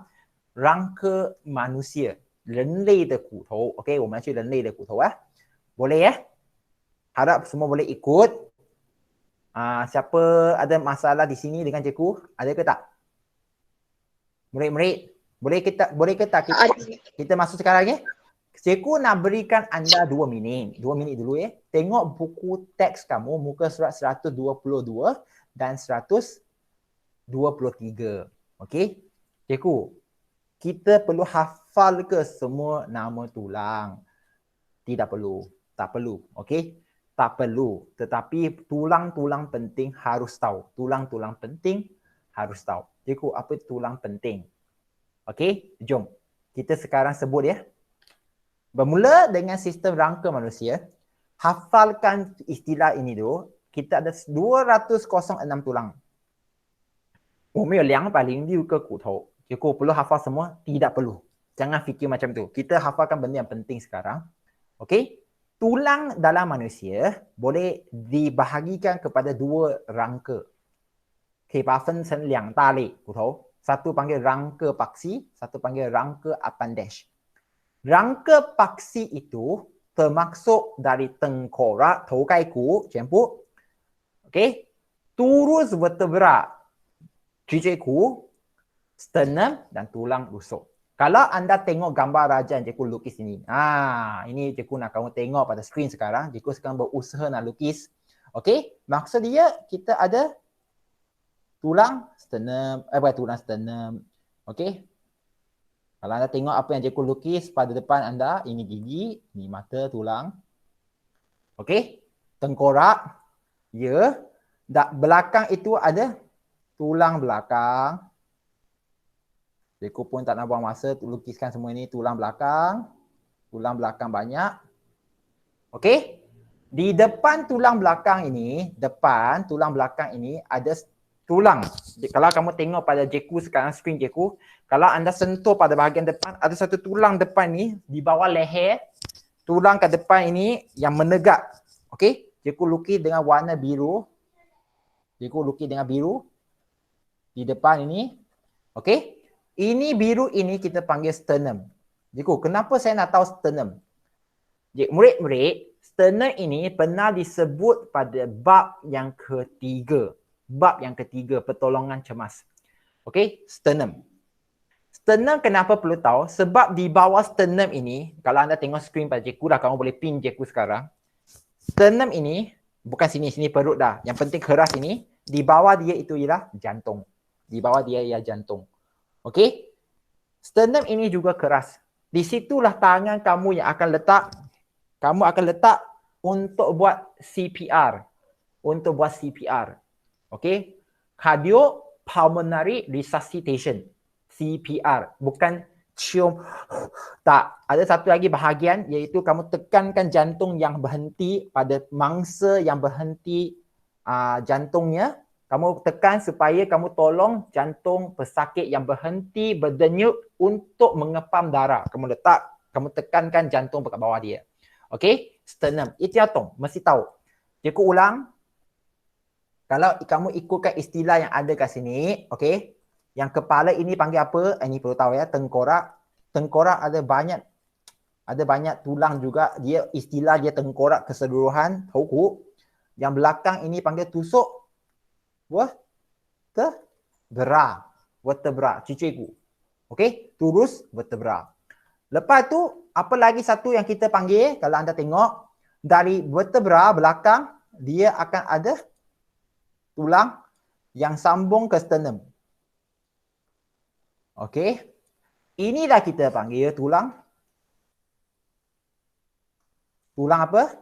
rangka manusia. 人类的骨头. Okey, 我们去人类的骨头啊. Boleh ya? Harap semua boleh ikut. Siapa ada masalah di sini dengan cikgu? Ada ke tak? Murid-murid, boleh ke tak kita masuk sekarang ya? Cikgu nak berikan anda 2 minit. 2 minit dulu ya. Tengok buku teks kamu muka surat 122 dan 123. Okey? Cikgu, kita perlu hafal ke semua nama tulang? Tidak perlu. Tak perlu. Okey? Tak perlu. Tetapi tulang-tulang penting harus tahu. Tulang-tulang penting harus tahu. Cikgu, apa tulang penting? Okey, jom. Kita sekarang sebut ya. Bermula dengan sistem rangka manusia. Hafalkan istilah ini dulu. Kita ada 206 tulang. 我们有206个骨头. Cikgu perlu hafal semua? Tidak perlu. Jangan fikir macam tu. Kita hafalkan benda yang penting sekarang. Okey? Tulang dalam manusia boleh dibahagikan kepada 2 rangka. 可以把它分成2大类骨头, satu panggil rangka paksi, satu panggil rangka appendage. Rangka paksi itu termasuk dari tengkorak, 头盖骨全部, okey, turus vertebra, 脊椎骨, sternum dan tulang rusuk. Kalau anda tengok gambar raja yang cikgu lukis ini, ini cikgu nak kamu tengok pada skrin sekarang, cikgu sekarang berusaha nak lukis. Okey, maksud dia kita ada tulang sternum, bukan tulang sternum. Okey. Kalau anda tengok apa yang cikgu lukis pada depan anda, ini gigi, ini mata, tulang. Okey, tengkorak, ya. Belakang itu ada tulang belakang. Cikgu pun tak nak buang masa lukiskan semua ini tulang belakang banyak. Okey, di depan tulang belakang ini, ada tulang. Kalau kamu tengok pada cikgu sekarang, skrin cikgu, kalau anda sentuh pada bahagian depan, ada satu tulang depan ni di bawah leher, tulang ke depan ini yang menegak. Okey, cikgu lukis dengan warna biru. Di depan ini. Okey, ini biru ini kita panggil sternum. Cikgu, kenapa saya nak tahu sternum? Murid-murid, sternum ini pernah disebut pada bab yang ketiga. Pertolongan cemas. Okey, sternum. Sternum kenapa perlu tahu? Sebab di bawah sternum ini, kalau anda tengok skrin pada cikgu dah, kamu boleh pin cikgu sekarang. Sternum ini, bukan sini perut dah. Yang penting keras ini, di bawah dia itu ialah jantung. Okey? Sternum ini juga keras. Di situlah tangan kamu yang akan letak. Kamu akan letak untuk buat CPR. Okey? Cardiopulmonary resuscitation. CPR. Bukan cium. Tak. Ada satu lagi bahagian iaitu kamu tekankan jantung yang berhenti pada mangsa yang berhenti jantungnya. Kamu tekan supaya kamu tolong jantung pesakit yang berhenti berdenyut untuk mengepam darah. Kamu tekankan jantung ke bawah dia. Okey, sternum. Itu jantung, mesti tahu. Cikgu ulang. Kalau kamu ikutkan istilah yang ada kat sini, okey. Yang kepala ini panggil apa? Ini perlu tahu ya, tengkorak. Tengkorak ada banyak tulang juga. Istilah dia tengkorak keseluruhan, tahu. Yang belakang ini panggil tusuk vertebra, cikgu. Okey, turus vertebra. Lepas tu, apa lagi satu yang kita panggil, kalau anda tengok, dari vertebra belakang, dia akan ada tulang yang sambung ke sternum. Okey. Inilah kita panggil tulang. Tulang apa?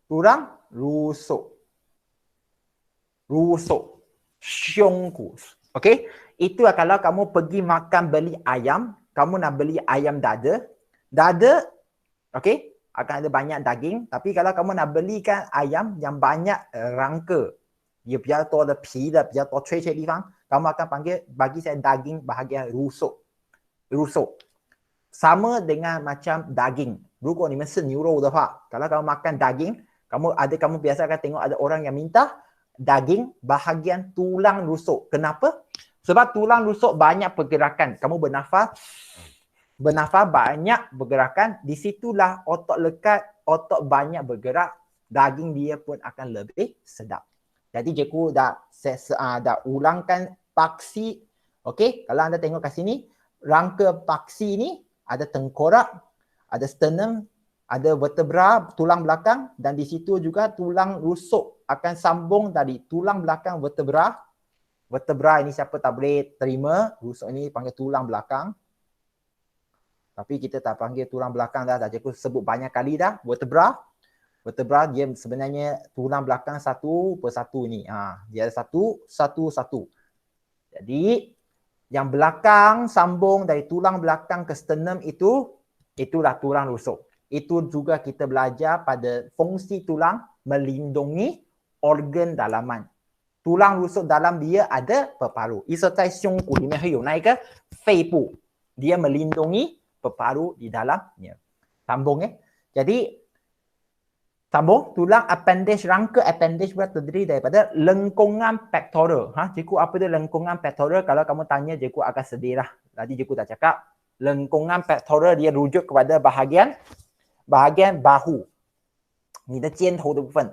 Tulang rusuk. Syongkus. Okey. Itu kalau kamu pergi makan beli ayam, kamu nak beli ayam dada. Dada, okey, akan ada banyak daging. Tapi kalau kamu nak belikan ayam yang banyak rangka, dia biar toh ada pi的，比较多脆脆地方， kamu akan panggil, bagi saya daging bahagian rusuk. Sama dengan macam daging. 如果你们是牛肉的话， kalau kamu makan daging, kamu biasa akan tengok ada orang yang minta daging bahagian tulang rusuk. Kenapa? Sebab tulang rusuk banyak pergerakan. Kamu bernafas banyak bergerakan. Di situlah otot lekat, otot banyak bergerak. Daging dia pun akan lebih sedap. Jadi cikgu dah ulangkan paksi. Okey, kalau anda tengok kat sini, rangka paksi ni ada tengkorak, ada sternum, ada vertebra, tulang belakang, dan di situ juga tulang rusuk akan sambung dari tulang belakang vertebra. Vertebra ini siapa tak boleh terima, rusuk ini panggil tulang belakang. Tapi kita tak panggil tulang belakang dah cikgu sebut banyak kali dah, vertebra. Vertebra dia sebenarnya tulang belakang satu persatu ni. Dia ada satu. Jadi yang belakang sambung dari tulang belakang ke sternum itulah tulang rusuk. Itu juga kita belajar pada fungsi tulang melindungi organ dalaman. Tulang rusuk dalam dia ada peparu. 在胸骨里面会有那一个肺部. Dia melindungi peparu di dalamnya. Sambung Jadi sambung tulang appendage, rangka appendage terdiri daripada lengkungan pectoral. Cikgu apa dia lengkungan pectoral? Kalau kamu tanya cikgu agak sedih lah. Tadi cikgu dah cakap lengkungan pectoral dia rujuk kepada bahagian bahu. 你的肩头的部分,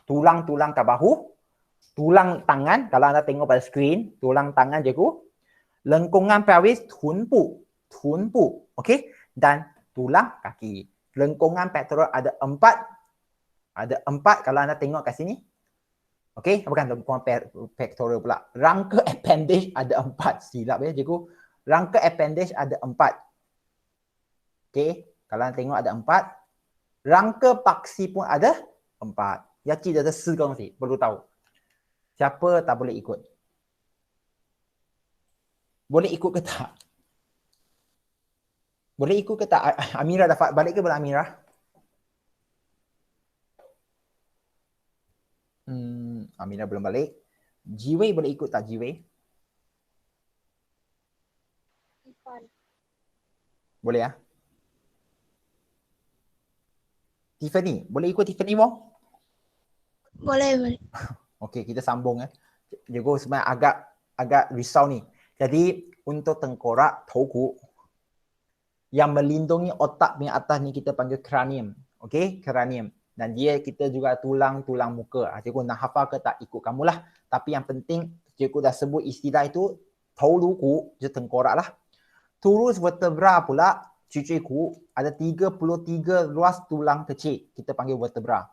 tulang-tulang ke bahu, tulang tangan, kalau anda tengok pada skrin, tulang tangan cikgu, lengkungan pelvis, 臀部, okey, dan tulang kaki. Lengkungan pectoral ada 4 kalau anda tengok kat sini. Okey, bukan lengkungan pectoral pula. Rangka appendage ada 4. Silap cikgu. Rangka appendage ada 4. Okey, kalau anda tengok ada 4. Rangka paksi pun ada 4. Yaci ada 4个东西, perlu tahu. Siapa tak boleh ikut? Boleh ikut ke tak? Boleh ikut ke tak? Amira dapat balik ke belum Amira? Amira belum balik. Jiwei boleh ikut tak Jiwei? Boleh ya? Tiffany, boleh ikut Tiffany Wong? Boleh. Okey, kita sambung Cikgu sebenarnya agak risau ni. Jadi untuk tengkorak toku yang melindungi otak punya atas ni kita panggil cranium. Okey, cranium. Dan dia kita juga tulang muka. Cikgu nak hafal ke tak ikut kamulah. Tapi yang penting cikgu dah sebut istilah itu touluku, je tengkorak lah. Turus vertebra pula, cucuku ada 33 ruas tulang kecil. Kita panggil vertebra.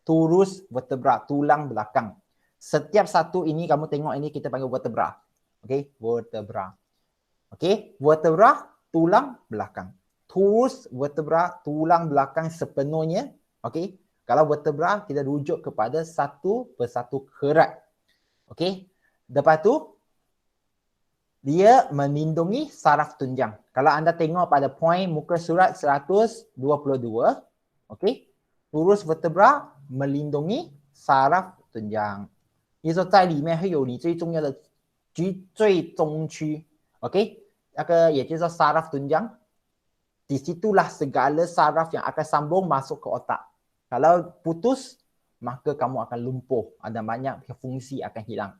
Turus vertebra, tulang belakang. Setiap satu ini kamu tengok ini kita panggil vertebra. Okey, vertebra. Okey, vertebra tulang belakang. Turus vertebra tulang belakang sepenuhnya. Okey, kalau vertebra kita rujuk kepada satu persatu kerat. Okey, lepas tu dia melindungi saraf tunjang. Kalau anda tengok pada poin muka surat 122, okey, turus vertebra melindungi saraf tunjang。也就是说在里面会有你最重要的最中区 ，OK， 那个也就是说 saraf tunjang， di situlah segala saraf yang akan sambung masuk ke otak. Kalau putus, maka kamu akan lumpuh, ada banyak fungsi akan hilang.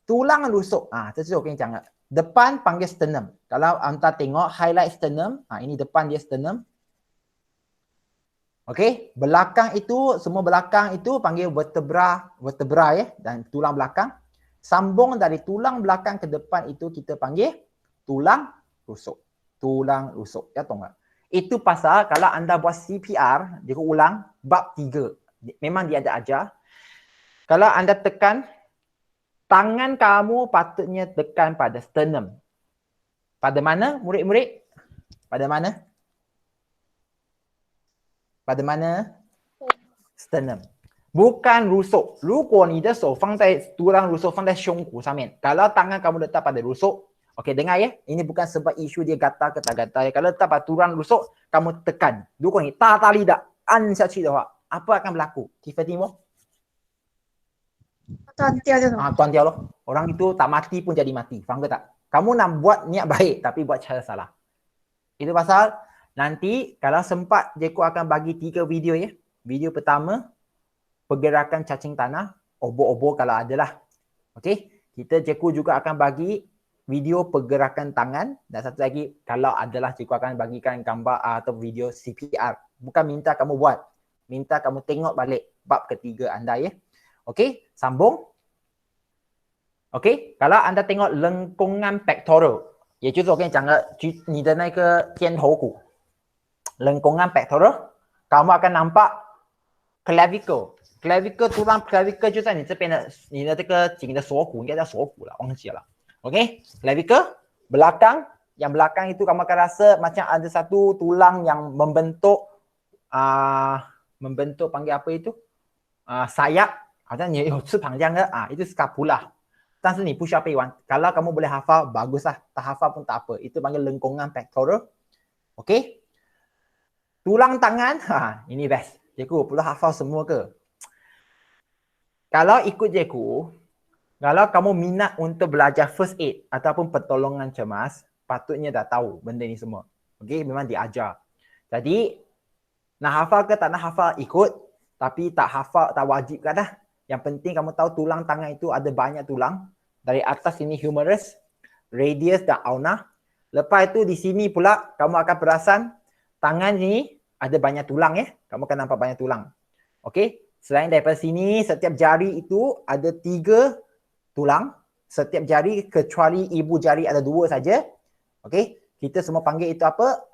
Tulang rusuk,这是我跟你讲的。Depan panggil sternum. Kalau anda tengok highlight sternum, ini depan dia sternum. Okey, belakang itu, semua belakang itu panggil vertebra ya, dan tulang belakang. Sambung dari tulang belakang ke depan itu kita panggil tulang rusuk. Tulang rusuk, ya tahu tak? Itu pasal kalau anda buat CPR, dia ulang bab 3. Memang dia ada ajar. Kalau anda tekan, tangan kamu patutnya tekan pada sternum. Pada mana murid-murid? Pada mana? Pada mana? Sternum. Bukan rusuk. 如果你的手放在tulang rusuk 放在胸骨上面. Kalau tangan kamu letak pada rusuk, okey dengar ya. Ini bukan sebab isu dia gatal ke tak gatal ya. Kalau letak pada tulang rusuk, kamu tekan. 如果你大大力的按下去的话, apa akan berlaku? Tiffany Wong? 断掉这种。断掉loh. Orang itu tak mati pun jadi mati. Faham ke tak? Kamu nak buat niat baik tapi buat cara salah. Itu pasal nanti kalau sempat Jeko akan bagi 3 video ya. Video pertama pergerakan cacing tanah, obor-obor kalau ada lah. Okey, kita Jeko juga akan bagi video pergerakan tangan dan satu lagi kalau adalah Jeko akan bagikan gambar atau video CPR. Bukan minta kamu buat, minta kamu tengok balik bab ketiga anda ya. Okey, sambung. Okey, kalau anda tengok lengkungan pectoral, 也就是我跟你讲的你的那个肩头骨 lengkungan pectoral, kamu akan nampak clavicle. Clavicle tulang clavicle 就在你这边的，你的这个颈的锁骨应该叫锁骨了，忘记了。OK, clavicle belakang, yang belakang itu kamu akan rasa macam ada satu tulang yang membentuk panggil apa itu? Sayap, 好像你有翅膀这样的itu scapula. 但是你不需要背完，kalau kamu boleh hafal baguslah, tak hafal pun tak apa. Itu panggil lengkungan pectoral. OK. Tulang tangan, ini best. Cikgu perlu hafal semua ke? Kalau ikut cikgu, kalau kamu minat untuk belajar first aid ataupun pertolongan cemas, patutnya dah tahu benda ni semua. Okey, memang diajar. Jadi, nak hafal ke tak nak hafal, ikut. Tapi tak hafal, tak wajib kan dah. Yang penting kamu tahu tulang tangan itu ada banyak tulang. Dari atas ini humerus, radius dan ulna. Lepas itu di sini pula kamu akan perasan tangan ini ada banyak tulang ya. Kamu akan nampak banyak tulang. Okey. Selain daripada sini, setiap jari itu ada 3 tulang. Setiap jari kecuali ibu jari ada 2 saja. Okey. Kita semua panggil itu apa?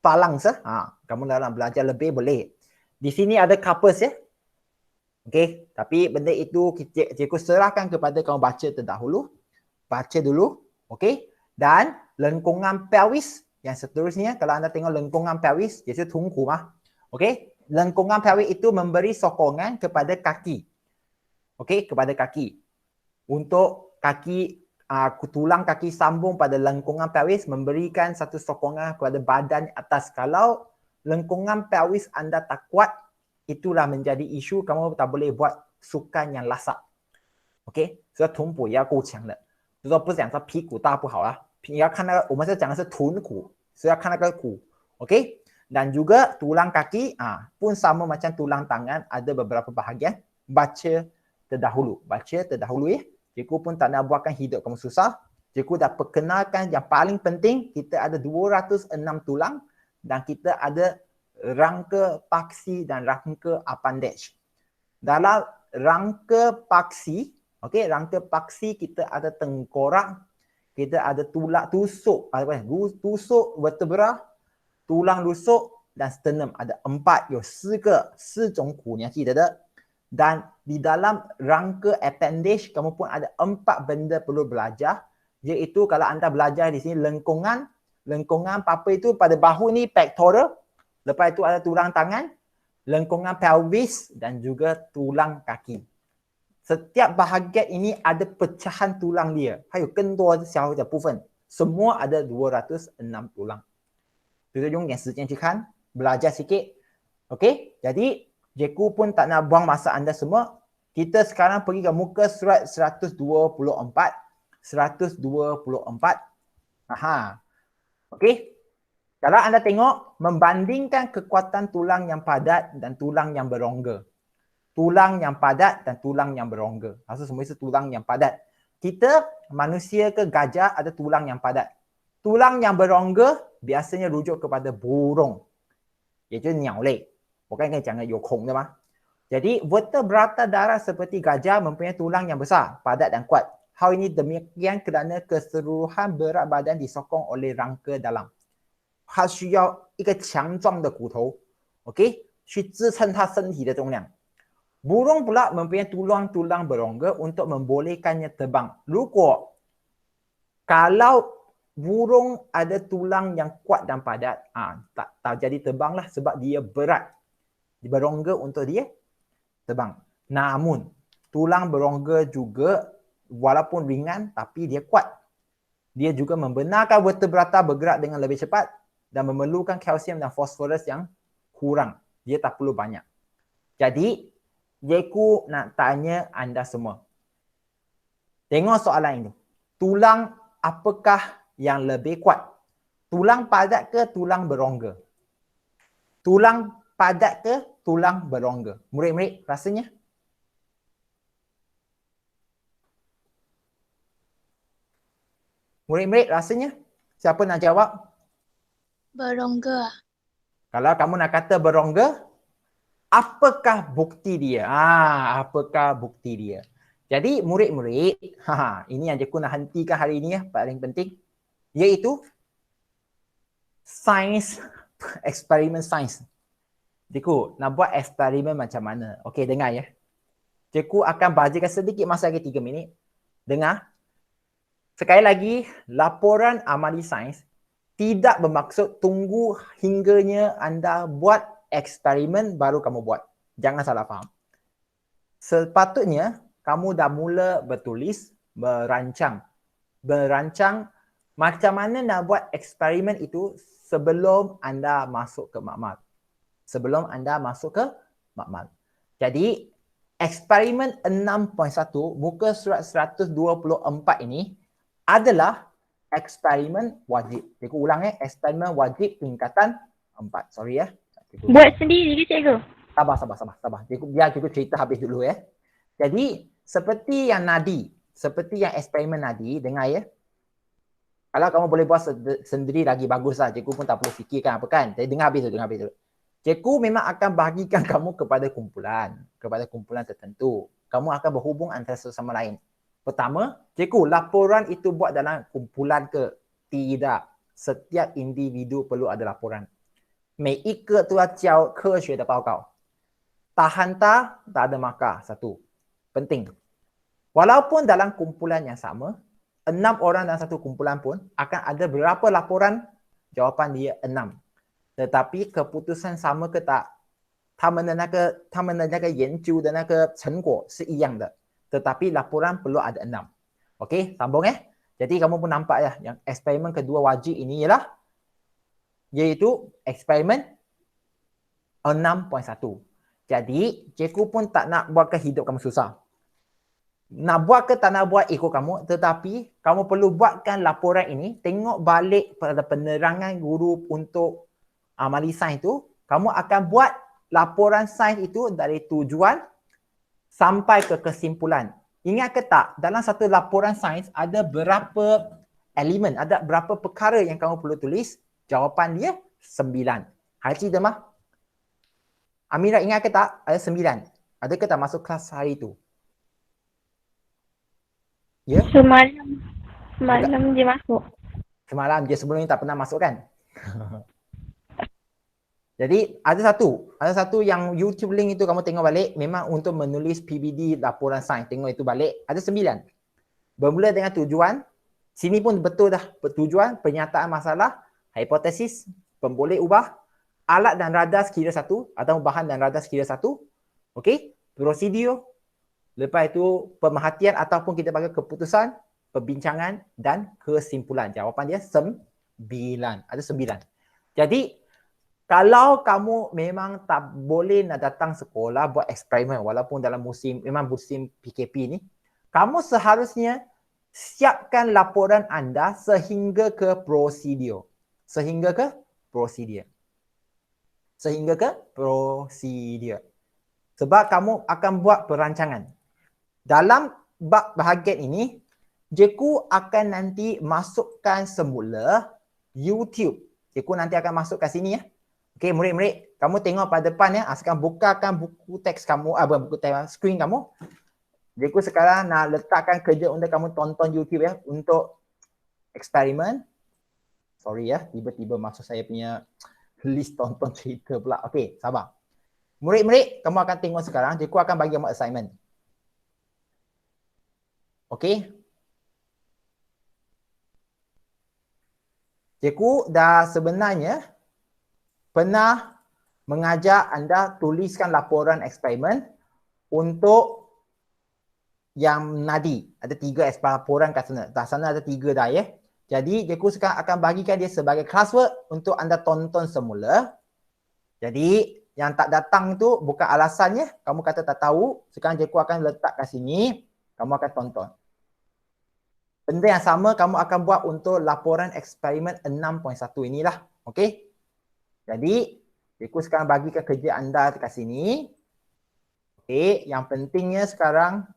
Phalanx. Kamu dalam belajar lebih boleh. Di sini ada carpus ya. Okey. Tapi benda itu cikgu serahkan kepada kamu baca terdahulu. Baca dulu. Okey. Dan lengkungan pelvis. Yang seterusnya, kalau anda tengok lengkungan pelvis, iaitu tungku mah. Okey, lengkungan pelvis itu memberi sokongan kepada kaki. Okey, kepada kaki. Untuk kaki, tulang kaki sambung pada lengkungan pelvis memberikan satu sokongan kepada badan atas. Kalau lengkungan pelvis anda tak kuat, itulah menjadi isu kamu tak boleh buat sukan yang lasak. OK， 所以臀部也要够强的，就说不是讲说屁股大不好啊，你要看那个，我们是讲的是臀骨，所以要看那个骨 ，OK。Dan juga tulang kaki pun sama macam tulang tangan, ada beberapa bahagian. Baca terdahulu ya. Cikgu pun tak nak buatkan hidup kamu susah. Cikgu dah perkenalkan yang paling penting, kita ada 206 tulang dan kita ada rangka paksi dan rangka appendage. Dalam rangka paksi, okey, rangka paksi kita ada tengkorak, kita ada tulang tusuk, tusuk vertebra, tulang rusuk dan sternum. Ada 4, 有4种骨，你要记得的。Dan di dalam rangka appendage, kamu pun ada 4 benda perlu belajar. Iaitu kalau anda belajar di sini lengkungan apa itu pada bahu ni pectoral. Lepas itu ada tulang tangan, lengkungan pelvis dan juga tulang kaki. Setiap bahagian ini ada pecahan tulang dia. 还有更多小的部分。semua ada 206 tulang. 就是用点时间去看, belajar sikit. Okey, jadi Cikgu pun tak nak buang masa anda semua. Kita sekarang pergi ke muka surat 124. 124. Okey. Kalau anda tengok, membandingkan kekuatan tulang yang padat dan tulang yang berongga. Tulang yang padat dan tulang yang berongga. Maksud semua itu tulang yang padat. Kita, manusia ke gajah ada tulang yang padat. Tulang yang berongga biasanya rujuk kepada burung. Iaitu 鸟类. 我刚才讲了有孔的吗? Jadi vertebrata darat seperti gajah mempunyai tulang yang besar, padat dan kuat. Hal ini demikian kerana keseluruhan berat badan disokong oleh rangka dalam. 它需要一个强壮的骨头 ，OK， 去支撑它身体的重量。Burung pula mempunyai tulang-tulang berongga untuk membolehkannya terbang. Kalau burung ada tulang yang kuat dan padat, tak jadi terbanglah sebab dia berat. Berongga untuk dia terbang. Namun, tulang berongga juga walaupun ringan tapi dia kuat. Dia juga membenarkan vertebrata bergerak dengan lebih cepat dan memerlukan kalsium dan fosforus yang kurang. Dia tak perlu banyak. Jadi, Cikgu nak tanya anda semua. Tengok soalan ini. Tulang apakah yang lebih kuat? Tulang padat ke tulang berongga? Tulang padat ke tulang berongga? Murid-murid rasanya? Murid-murid rasanya? Siapa nak jawab? Berongga. Kalau kamu nak kata berongga, apakah bukti dia? Apakah bukti dia? Jadi murid-murid, ini yang cikgu nak hentikan hari ini paling penting. Iaitu sains, eksperimen sains. Cikgu nak buat eksperimen macam mana? Okey, dengar ya. Cikgu akan bahagikan sedikit masa lagi 3 minit. Dengar. Sekali lagi, laporan amali sains tidak bermaksud tunggu hingganya anda buat eksperimen baru kamu buat. Jangan salah faham. Sepatutnya kamu dah mula bertulis, merancang macam mana nak buat eksperimen itu sebelum anda masuk ke makmal. Jadi, eksperimen 6.1 muka surat 124 ini adalah eksperimen wajib. Cikgu ulang eksperimen wajib tingkatan 4. Sorry ya. Cikgu. Buat sendiri ke cikgu? Sabar. Biar cikgu cerita habis dulu ya. Jadi, seperti yang eksperimen nadi, dengar ya. Kalau kamu boleh buat sendiri lagi baguslah. Cikgu pun tak perlu fikirkan apa kan. Jadi dengar habis dulu. Cikgu memang akan bagikan kamu kepada kumpulan tertentu. Kamu akan berhubung antara satu sama lain. Pertama, cikgu, laporan itu buat dalam kumpulan ke? Tidak. Setiap individu perlu ada laporan. 每一个都要交科学的报告. Tak hantar, tak ada markah. 1. Penting. Walaupun dalam kumpulan yang sama, 6 orang dalam satu kumpulan pun akan ada berapa laporan? Jawapan dia 6. Tetapi keputusan sama ke tak? 他们的那个研究的那个成果是一样的，tetapi laporan perlu ada 6. Okey, sambung Jadi kamu pun nampak ya, yang eksperimen kedua wajib ini ialah iaitu eksperimen 6.1. Jadi, cikgu pun tak nak buatkan hidup kamu susah. Nak buat ke tak nak buat ikut kamu, tetapi kamu perlu buatkan laporan ini, tengok balik pada penerangan guru untuk amali sains itu, kamu akan buat laporan sains itu dari tujuan sampai ke kesimpulan. Ingat ke tak, dalam satu laporan sains ada berapa elemen, ada berapa perkara yang kamu perlu tulis? Jawapan dia 9. Haji demah? Amira ingat ke tak? Ada 9. Ada ke tak masuk kelas hari itu? Ya? Semalam dia masuk. Semalam je, sebelum ni tak pernah masuk kan? Jadi ada satu yang YouTube link itu kamu tengok balik memang untuk menulis PBD laporan sains, tengok itu balik. Ada 9. Bermula dengan tujuan, sini pun betul dah, tujuan, pernyataan masalah, hipotesis, pemboleh ubah, alat dan radar sekira 1 atau bahan dan radar sekira 1. Okey, prosedur, lepas itu pemerhatian ataupun kita panggil keputusan, perbincangan dan kesimpulan. Jawapan dia 9. Ada 9. Jadi kalau kamu memang tak boleh nak datang sekolah buat eksperimen walaupun dalam memang musim PKP ni, kamu seharusnya siapkan laporan anda sehingga ke prosedur. Sehingga ke prosedur. Sebab kamu akan buat perancangan. Dalam bab bahagian ini, cikgu akan nanti masukkan semula YouTube. Cikgu nanti akan masukkan sini ya. Okey, murid-murid, kamu tengok pada depan ya. Sekarang bukakan buku teks kamu, buku teks screen kamu. Cikgu sekarang nak letakkan kerja untuk kamu tonton YouTube ya untuk eksperimen. Sorry ya, tiba-tiba masuk saya punya list tonton cerita pula. Okey, sabar. Murid-murid, kamu akan tengok sekarang, cikgu akan bagi kamu assignment. Okey. Cikgu dah sebenarnya pernah mengajar anda tuliskan laporan eksperimen untuk yang nadi. Ada 3 laporan kat sana. Kat sana ada 3 dah ya. Jadi cikgu sekarang akan bagikan dia sebagai classwork untuk anda tonton semula. Jadi yang tak datang tu bukan alasannya, kamu kata tak tahu. Sekarang cikgu akan letak kat sini, kamu akan tonton. Benda yang sama kamu akan buat untuk laporan eksperimen 6.1 inilah. Okey? Jadi, cikgu sekarang bagikan kerja anda dekat sini. Okey, yang pentingnya sekarang,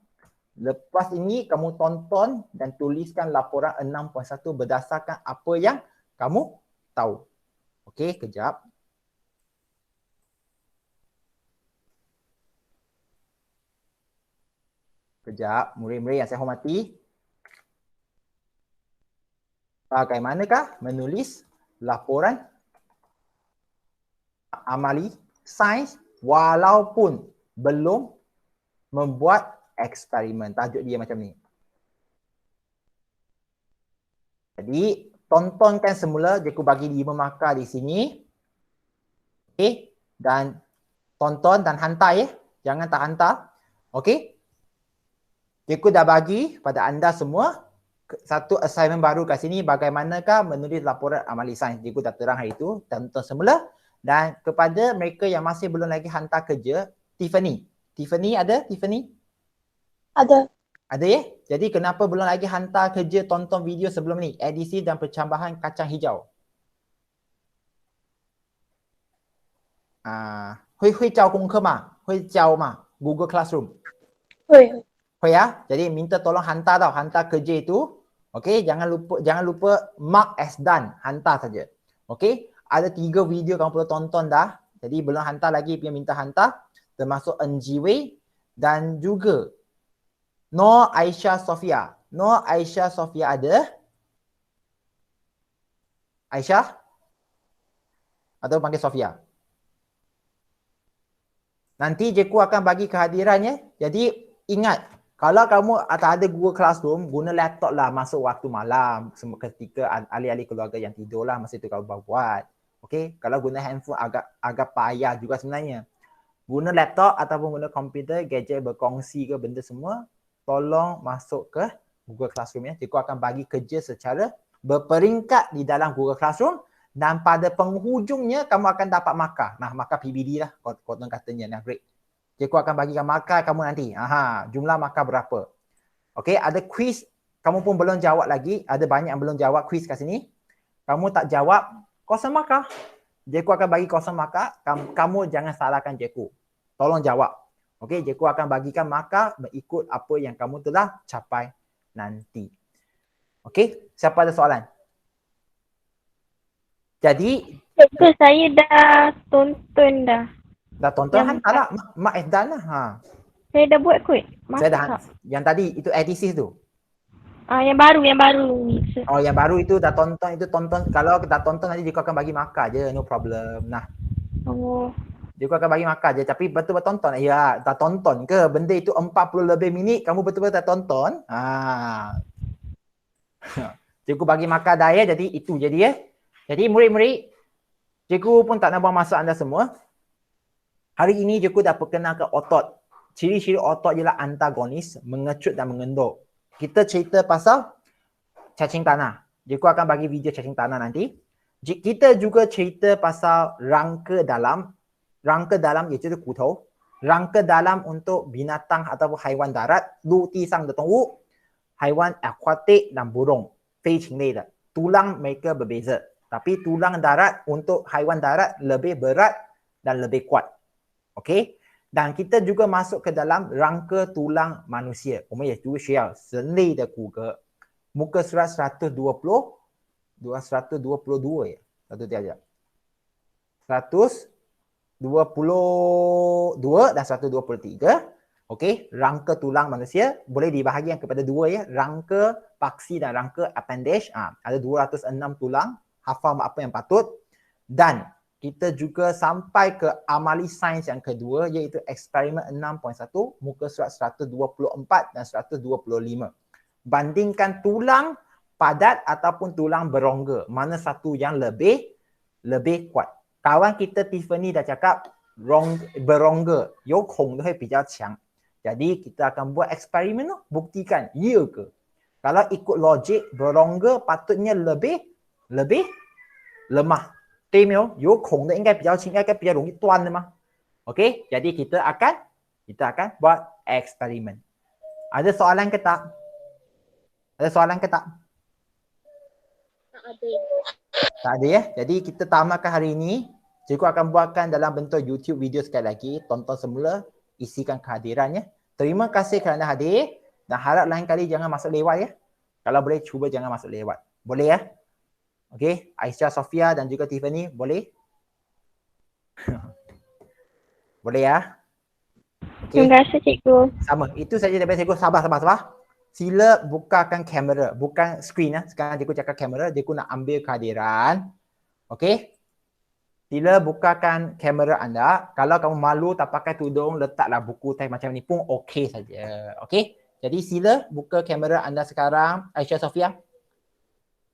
lepas ini kamu tonton dan tuliskan laporan 6.1 berdasarkan apa yang kamu tahu. Okey, kejap. Kejap, murid-murid yang saya hormati. Bagaimanakah menulis laporan amali sains walaupun belum membuat eksperimen? Tajuk dia macam ni. Jadi, tontonkan semula. Cikgu bagi 5 markah di sini. Okey. Dan tonton dan hantar ya. Jangan tak hantar. Okey. Cikgu dah bagi pada anda semua satu assignment baru kat sini. Bagaimanakah menulis laporan amali sains. Cikgu dah terang hari itu. Tonton semula. Dan kepada mereka yang masih belum lagi hantar kerja, Tiffany. Tiffany ada? Tiffany? Ada. Ada ya? Jadi kenapa belum lagi hantar kerja tonton video sebelum ni? Edisi dan pencambahan kacang hijau. 会交功课吗？会交吗？ Google Classroom. 会。 会ya? Jadi minta tolong hantar kerja itu. Okey, jangan lupa mark as done, hantar saja. Okey? Ada 3 video kamu perlu tonton dah. Jadi belum hantar lagi, minta hantar. Termasuk NG Wei dan juga Nur Aisyah Sofia. Nur Aisyah Sofia ada? Aisyah? Atau panggil Sofia? Nanti cikgu akan bagi kehadirannya. Jadi ingat, Kalau kamu tak ada Google Classroom, guna laptop lah masuk waktu malam. Ketika ahli-ahli keluarga yang tidur lah, masa itu kamu buat. Okay? Kalau guna handphone agak payah juga sebenarnya. Guna laptop ataupun guna komputer, gadget berkongsi ke benda semua, tolong masuk ke Google Classroom ya. Cikgu akan bagi kerja secara berperingkat di dalam Google Classroom dan pada penghujungnya kamu akan dapat markah. Nah, markah PBD lah konon katanya. Nah, great. Cikgu akan bagikan markah kamu nanti. Jumlah markah berapa? Okey, ada quiz. Kamu pun belum jawab lagi. Ada banyak yang belum jawab quiz kat sini. Kamu tak jawab, kosong markah. Cikgu akan bagi kosong markah. Kamu jangan salahkan cikgu. Tolong jawab. Okey, cikgu akan bagikan markah mengikut apa yang kamu telah capai nanti. Okey, siapa ada soalan? Jadi, Cikgu, saya dah tonton dah. dah tonton hantarlah. Mak dah lah. Saya dah buat kot. Saya dah Masak. yang tadi itu edisis tu. Yang baru ni. Oh, yang baru itu dah tonton, kalau dah tonton nanti dia akan bagi markah je, no problem. Nah, Oh. dia akan bagi markah je, tapi betul-betul tonton. Ya, dah tonton ke? Benda itu 40 lebih minit, kamu betul-betul dah tonton. Cikgu bagi markah dah ya, jadi itu jadi ya. Jadi murid-murid, cikgu pun tak nak buang masa anda semua. Hari ini cikgu dah perkenalkan otot. Ciri-ciri otot ialah antagonis, mengecut dan mengendor. Kita cerita pasal cacing tanah. Cikgu akan bagi video cacing tanah nanti. Kita juga cerita pasal rangka dalam. Rangka dalam iaitu kutau. Rangka dalam untuk binatang ataupun haiwan darat. Lu ti sang de tongwu. Haiwan akuatik dan burung. Fei qing lei de. Tulang mereka berbeza. Tapi tulang darat untuk haiwan darat lebih berat dan lebih kuat. Okey? Dan kita juga masuk ke dalam rangka tulang manusia. 我们也读需要人类的骨骼. Muka surat 122 ya. Satu dia. 122 dan 123. Okey, rangka tulang manusia boleh dibahagikan kepada dua ya. Rangka paksi dan rangka appendage. Ada 206 tulang. Hafal apa yang patut. Dan kita juga sampai ke amali sains yang kedua iaitu eksperimen 6.1 muka surat 124 dan 125. Bandingkan tulang padat ataupun tulang berongga. Mana satu yang lebih kuat. Kawan kita Tiffany dah cakap berongga, 有孔的会比较强. Jadi kita akan buat eksperimen tu, buktikan ya ke. Kalau ikut logik berongga patutnya lebih lemah. 对没有？有孔的应该比较轻，应该比较容易断的嘛。OK， jadi kita akan buat eksperimen. Ada soalan ke tak? Ada soalan ke tak? Tak ada. Tak ada ya. Jadi kita tamatkan hari ini. Cikgu akan buatkan dalam bentuk YouTube video sekali lagi. Tonton semula, isikan kehadirannya. Terima kasih kerana hadir dan harap lain kali jangan masuk lewat ya. Kalau boleh cuba jangan masuk lewat. Boleh ya? Okey, Aisyah, Sofia dan juga Tiffany, boleh? Boleh ya? Okay. Terima kasih cikgu. Sama, itu saja daripada cikgu. Sabar. Sila bukakan kamera, bukan skrin ya. Sekarang cikgu cakap kamera, cikgu nak ambil kehadiran. Okey? Sila bukakan kamera anda. Kalau kamu malu tak pakai tudung, letaklah buku teks macam ni pun okey saja. Okey? Jadi sila buka kamera anda sekarang. Aisyah, Sofia.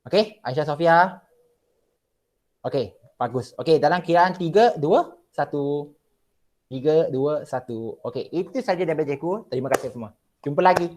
Okey, Aisyah, Sofia. Okey, bagus. Okey, dalam kiraan 3, 2, 1. 3, 2, 1. Okey, itu saja daripada cikgu. Terima kasih semua. Jumpa lagi.